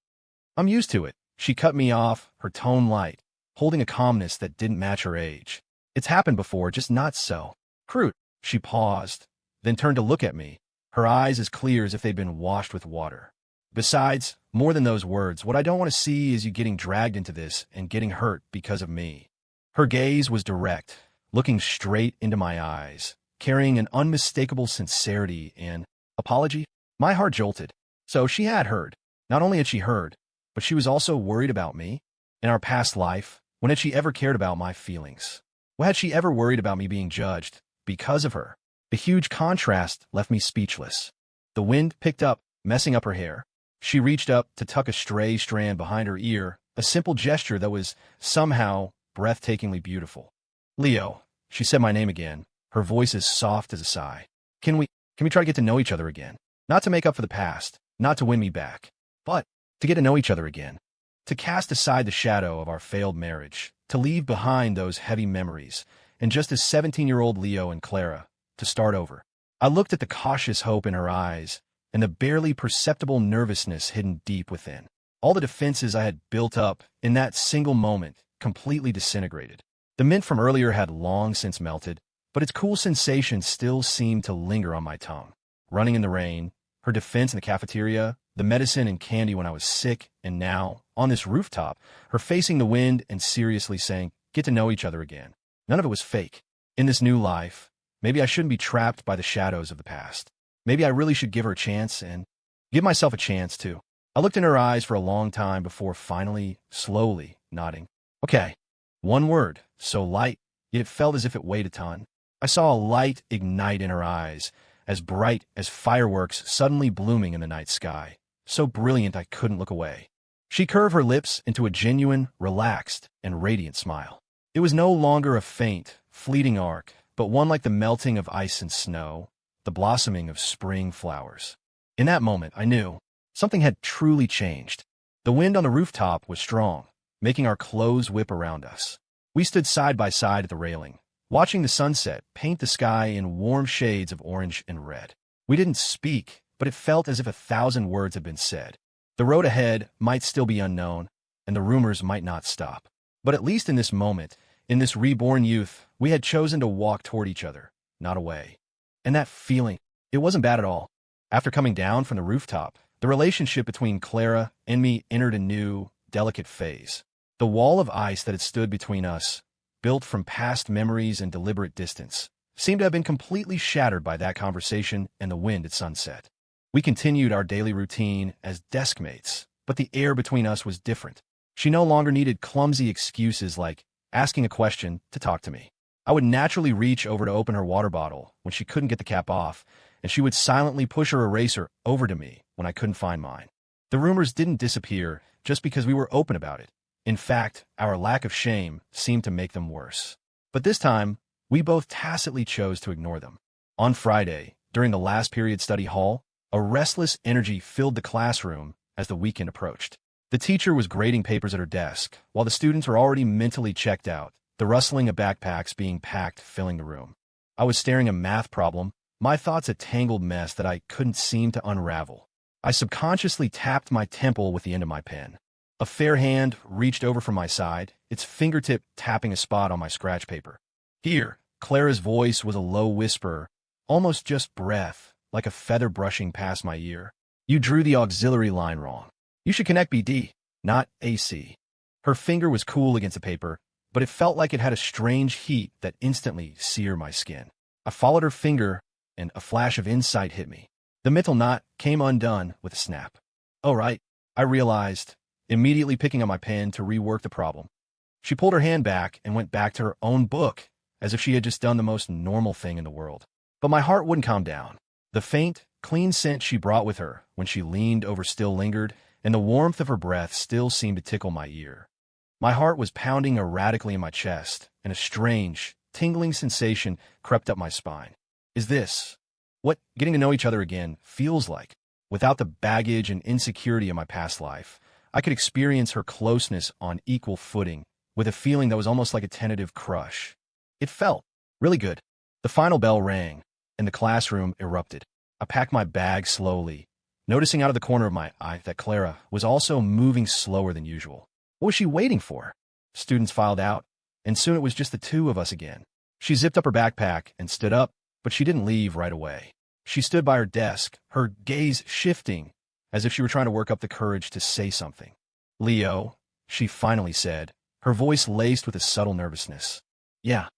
I'm used to it. She cut me off, her tone light, holding a calmness that didn't match her age. It's happened before, just not so. Crude. She paused, then turned to look at me, her eyes as clear as if they'd been washed with water. Besides, more than those words, what I don't want to see is you getting dragged into this and getting hurt because of me. Her gaze was direct, looking straight into my eyes, carrying an unmistakable sincerity and apology. My heart jolted. So she had heard. Not only had she heard, but she was also worried about me. In our past life, when had she ever cared about my feelings? When had she ever worried about me being judged because of her? The huge contrast left me speechless. The wind picked up, messing up her hair. She reached up to tuck a stray strand behind her ear, a simple gesture that was somehow breathtakingly beautiful. Leo, she said my name again, her voice as soft as a sigh. Can we try to get to know each other again? Not to make up for the past, not to win me back, but to get to know each other again. To cast aside the shadow of our failed marriage, to leave behind those heavy memories, and just as 17-year-old Leo and Clara, to start over. I looked at the cautious hope in her eyes, and the barely perceptible nervousness hidden deep within. All the defenses I had built up in that single moment completely disintegrated. The mint from earlier had long since melted, but its cool sensation still seemed to linger on my tongue. Running in the rain, her defense in the cafeteria, the medicine and candy when I was sick, and now, on this rooftop, her facing the wind and seriously saying, get to know each other again. None of it was fake. In this new life, maybe I shouldn't be trapped by the shadows of the past. Maybe I really should give her a chance and give myself a chance, too. I looked in her eyes for a long time before finally, slowly, nodding. Okay. One word, so light, yet it felt as if it weighed a ton. I saw a light ignite in her eyes, as bright as fireworks suddenly blooming in the night sky, so brilliant I couldn't look away. She curved her lips into a genuine, relaxed, and radiant smile. It was no longer a faint, fleeting arc, but one like the melting of ice and snow, the blossoming of spring flowers. In that moment, I knew something had truly changed. The wind on the rooftop was strong, making our clothes whip around us. We stood side by side at the railing, watching the sunset paint the sky in warm shades of orange and red. We didn't speak, but it felt as if 1,000 words had been said. The road ahead might still be unknown, and the rumors might not stop. But at least in this moment, in this reborn youth, we had chosen to walk toward each other, not away. And that feeling, it wasn't bad at all. After coming down from the rooftop, the relationship between Clara and me entered a new, delicate phase. The wall of ice that had stood between us, built from past memories and deliberate distance, seemed to have been completely shattered by that conversation and the wind at sunset. We continued our daily routine as desk mates, but the air between us was different. She no longer needed clumsy excuses like asking a question to talk to me. I would naturally reach over to open her water bottle when she couldn't get the cap off, and she would silently push her eraser over to me when I couldn't find mine. The rumors didn't disappear just because we were open about it. In fact, our lack of shame seemed to make them worse. But this time, we both tacitly chose to ignore them. On Friday, during the last period study hall, a restless energy filled the classroom as the weekend approached. The teacher was grading papers at her desk, while the students were already mentally checked out, the rustling of backpacks being packed filling the room. I was staring a math problem, my thoughts a tangled mess that I couldn't seem to unravel. I subconsciously tapped my temple with the end of my pen. A fair hand reached over from my side, its fingertip tapping a spot on my scratch paper. Here, Clara's voice was a low whisper, almost just breath, like a feather brushing past my ear. You drew the auxiliary line wrong. You should connect BD, not AC. Her finger was cool against the paper, but it felt like it had a strange heat that instantly seared my skin. I followed her finger, and a flash of insight hit me. The mental knot came undone with a snap. "Oh, right," I realized, immediately picking up my pen to rework the problem. She pulled her hand back and went back to her own book, as if she had just done the most normal thing in the world. But my heart wouldn't calm down. The faint, clean scent she brought with her when she leaned over still lingered, and the warmth of her breath still seemed to tickle my ear. My heart was pounding erratically in my chest, and a strange, tingling sensation crept up my spine. Is this what getting to know each other again feels like? Without the baggage and insecurity of my past life, I could experience her closeness on equal footing, with a feeling that was almost like a tentative crush. It felt really good. The final bell rang, and the classroom erupted. I packed my bag slowly, noticing out of the corner of my eye that Clara was also moving slower than usual. What was she waiting for? Students filed out, and soon it was just the two of us again. She zipped up her backpack and stood up, but she didn't leave right away. She stood by her desk, her gaze shifting, as if she were trying to work up the courage to say something. "Leo," she finally said, her voice laced with a subtle nervousness. "Yeah."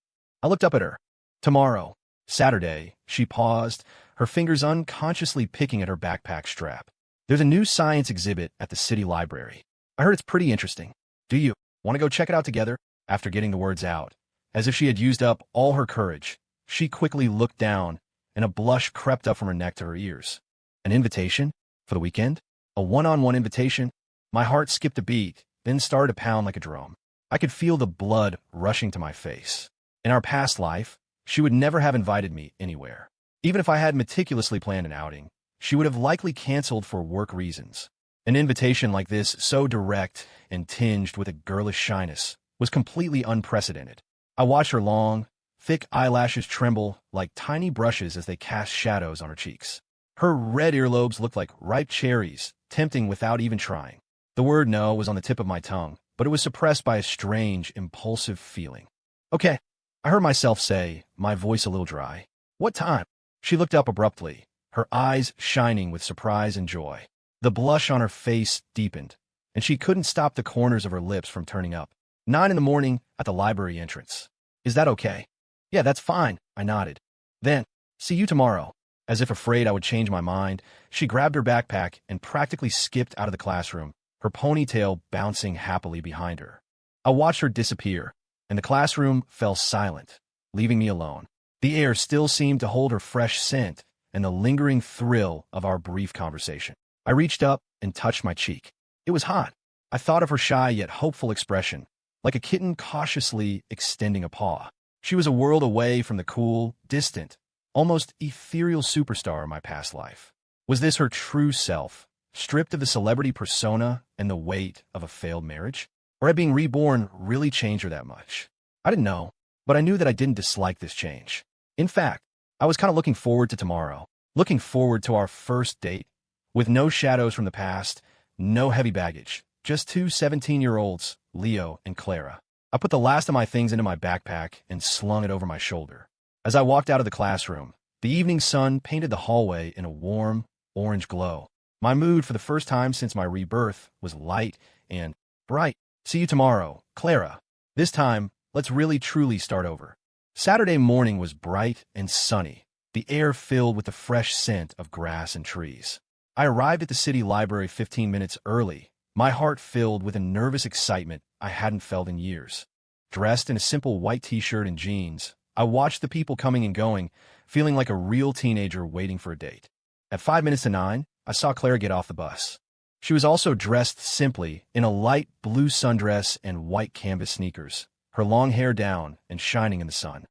I looked up at her. "Tomorrow, Saturday," she paused, her fingers unconsciously picking at her backpack strap. "There's a new science exhibit at the city library. I heard it's pretty interesting. Do you want to go check it out together?" After getting the words out, as if she had used up all her courage, she quickly looked down, and a blush crept up from her neck to her ears. An invitation? For the weekend? A one-on-one invitation? My heart skipped a beat, then started to pound like a drum. I could feel the blood rushing to my face. In our past life, she would never have invited me anywhere. Even if I had meticulously planned an outing, she would have likely canceled for work reasons. An invitation like this, so direct and tinged with a girlish shyness, was completely unprecedented. I watched her long, thick eyelashes tremble like tiny brushes as they cast shadows on her cheeks. Her red earlobes looked like ripe cherries, tempting without even trying. The word no was on the tip of my tongue, but it was suppressed by a strange, impulsive feeling. "Okay," I heard myself say, my voice a little dry. "What time?" She looked up abruptly, her eyes shining with surprise and joy. The blush on her face deepened, and she couldn't stop the corners of her lips from turning up. 9 in the morning at the library entrance. "Is that okay?" "Yeah, that's fine," I nodded. "Then, see you tomorrow." As if afraid I would change my mind, she grabbed her backpack and practically skipped out of the classroom, her ponytail bouncing happily behind her. I watched her disappear, and the classroom fell silent, leaving me alone. The air still seemed to hold her fresh scent and the lingering thrill of our brief conversation. I reached up and touched my cheek. It was hot. I thought of her shy yet hopeful expression, like a kitten cautiously extending a paw. She was a world away from the cool, distant, almost ethereal superstar of my past life. Was this her true self, stripped of the celebrity persona and the weight of a failed marriage? Or had being reborn really changed her that much? I didn't know, but I knew that I didn't dislike this change. In fact, I was kind of looking forward to tomorrow, looking forward to our first date, with no shadows from the past, no heavy baggage, just two 17-year-olds, Leo and Clara. I put the last of my things into my backpack and slung it over my shoulder. As I walked out of the classroom, the evening sun painted the hallway in a warm, orange glow. My mood for the first time since my rebirth was light and bright. "See you tomorrow, Clara. This time, let's really truly start over." Saturday morning was bright and sunny, the air filled with the fresh scent of grass and trees. I arrived at the city library 15 minutes early, my heart filled with a nervous excitement I hadn't felt in years. Dressed in a simple white t-shirt and jeans, I watched the people coming and going, feeling like a real teenager waiting for a date. At 5 minutes to 9, I saw Clara get off the bus. She was also dressed simply in a light blue sundress and white canvas sneakers, her long hair down and shining in the sun.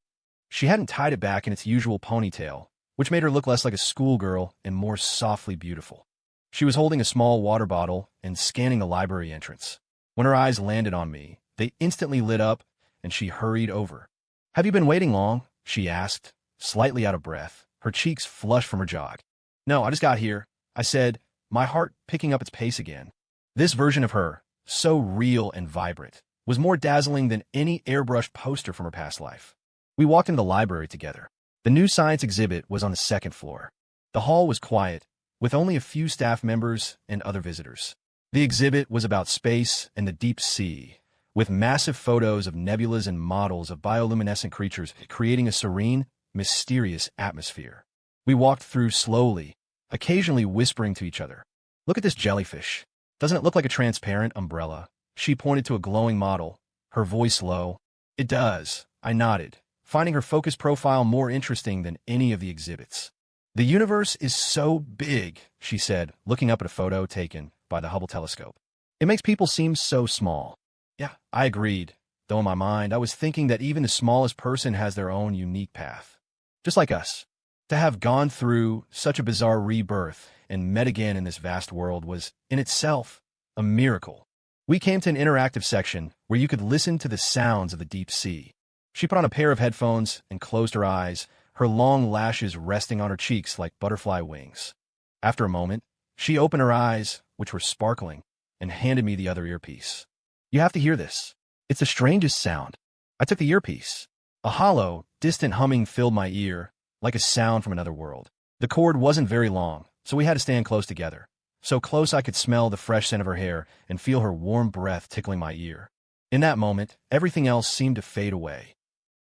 She hadn't tied it back in its usual ponytail, which made her look less like a schoolgirl and more softly beautiful. She was holding a small water bottle and scanning the library entrance. When her eyes landed on me, they instantly lit up, and she hurried over. "Have you been waiting long?" she asked, slightly out of breath, her cheeks flushed from her jog. "No, I just got here," I said, my heart picking up its pace again. This version of her, so real and vibrant, was more dazzling than any airbrushed poster from her past life. We walked into the library together. The new science exhibit was on the second floor. The hall was quiet, with only a few staff members and other visitors. The exhibit was about space and the deep sea, with massive photos of nebulas and models of bioluminescent creatures creating a serene, mysterious atmosphere. We walked through slowly, occasionally whispering to each other. "Look at this jellyfish. Doesn't it look like a transparent umbrella?" She pointed to a glowing model, her voice low. "It does," I nodded, finding her focus profile more interesting than any of the exhibits. "The universe is so big," she said, looking up at a photo taken by the Hubble telescope. "It makes people seem so small." Yeah, I agreed, though in my mind I was thinking that even the smallest person has their own unique path. Just like us. To have gone through such a bizarre rebirth and met again in this vast world was, in itself, a miracle. We came to an interactive section where you could listen to the sounds of the deep sea. She put on a pair of headphones and closed her eyes, her long lashes resting on her cheeks like butterfly wings. After a moment, she opened her eyes, which were sparkling, and handed me the other earpiece. "You have to hear this. It's the strangest sound." I took the earpiece. A hollow, distant humming filled my ear, like a sound from another world. The cord wasn't very long, so we had to stand close together. So close I could smell the fresh scent of her hair and feel her warm breath tickling my ear. In that moment, everything else seemed to fade away.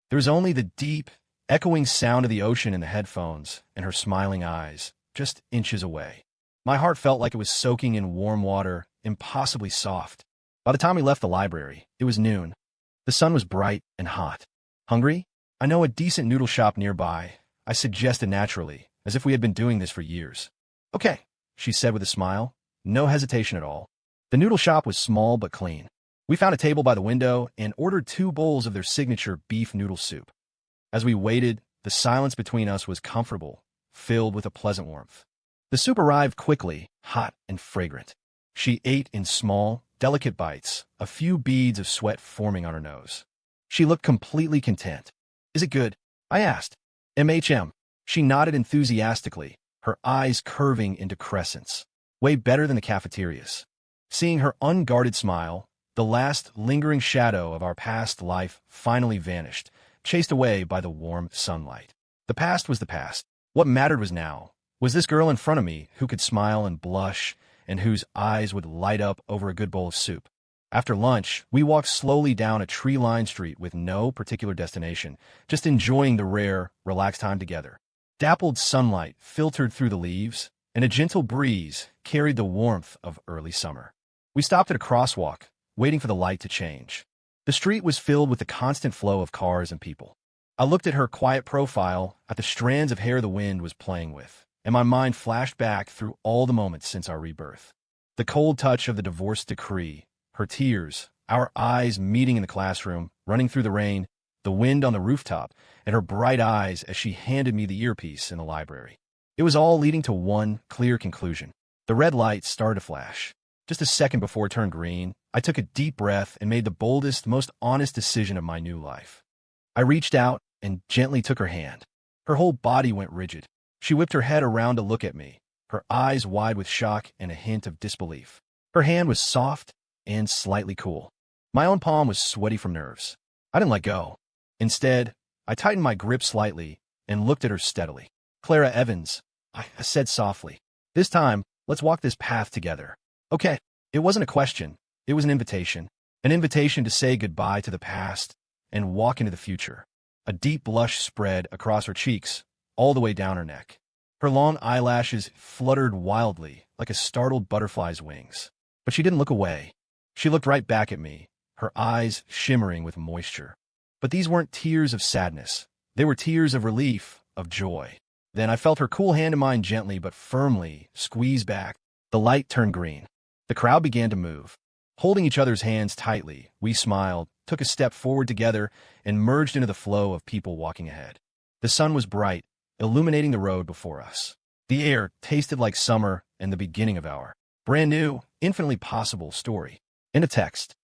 There was only the deep, echoing sound of the ocean in the headphones and her smiling eyes, just inches away. My heart felt like it was soaking in warm water, impossibly soft. By the time we left the library, it was noon. The sun was bright and hot. "Hungry? I know a decent noodle shop nearby," I suggested naturally, as if we had been doing this for years. "Okay," she said with a smile, no hesitation at all. The noodle shop was small but clean. We found a table by the window and ordered 2 bowls of their signature beef noodle soup. As we waited, the silence between us was comfortable, filled with a pleasant warmth. The soup arrived quickly, hot and fragrant. She ate in small, delicate bites, a few beads of sweat forming on her nose. She looked completely content. "Is it good?" I asked. "MHM." She nodded enthusiastically, her eyes curving into crescents. "Way better than the cafeterias." Seeing her unguarded smile, the last lingering shadow of our past life finally vanished, chased away by the warm sunlight. The past was the past. What mattered was now. Was this girl in front of me who could smile and blush, and whose eyes would light up over a good bowl of soup? After lunch, we walked slowly down a tree-lined street with no particular destination, just enjoying the rare, relaxed time together. Dappled sunlight filtered through the leaves, and a gentle breeze carried the warmth of early summer. We stopped at a crosswalk, waiting for the light to change. The street was filled with the constant flow of cars and people. I looked at her quiet profile, at the strands of hair the wind was playing with, and my mind flashed back through all the moments since our rebirth. The cold touch of the divorce decree, her tears, our eyes meeting in the classroom, running through the rain, the wind on the rooftop, and her bright eyes as she handed me the earpiece in the library. It was all leading to one clear conclusion. The red light started to flash. Just a second before it turned green, I took a deep breath and made the boldest, most honest decision of my new life. I reached out and gently took her hand. Her whole body went rigid. She whipped her head around to look at me, her eyes wide with shock and a hint of disbelief. Her hand was soft and slightly cool. My own palm was sweaty from nerves. I didn't let go. Instead, I tightened my grip slightly and looked at her steadily. "Clara Evans," I said softly. "This time, let's walk this path together." Okay. It wasn't a question. It was an invitation. An invitation to say goodbye to the past and walk into the future. A deep blush spread across her cheeks, all the way down her neck. Her long eyelashes fluttered wildly, like a startled butterfly's wings. But she didn't look away. She looked right back at me, her eyes shimmering with moisture. But these weren't tears of sadness. They were tears of relief, of joy. Then I felt her cool hand in mine gently but firmly squeeze back. The light turned green. The crowd began to move. Holding each other's hands tightly, we smiled, took a step forward together, and merged into the flow of people walking ahead. The sun was bright, illuminating the road before us. The air tasted like summer and the beginning of our brand new, infinitely possible story. In a text.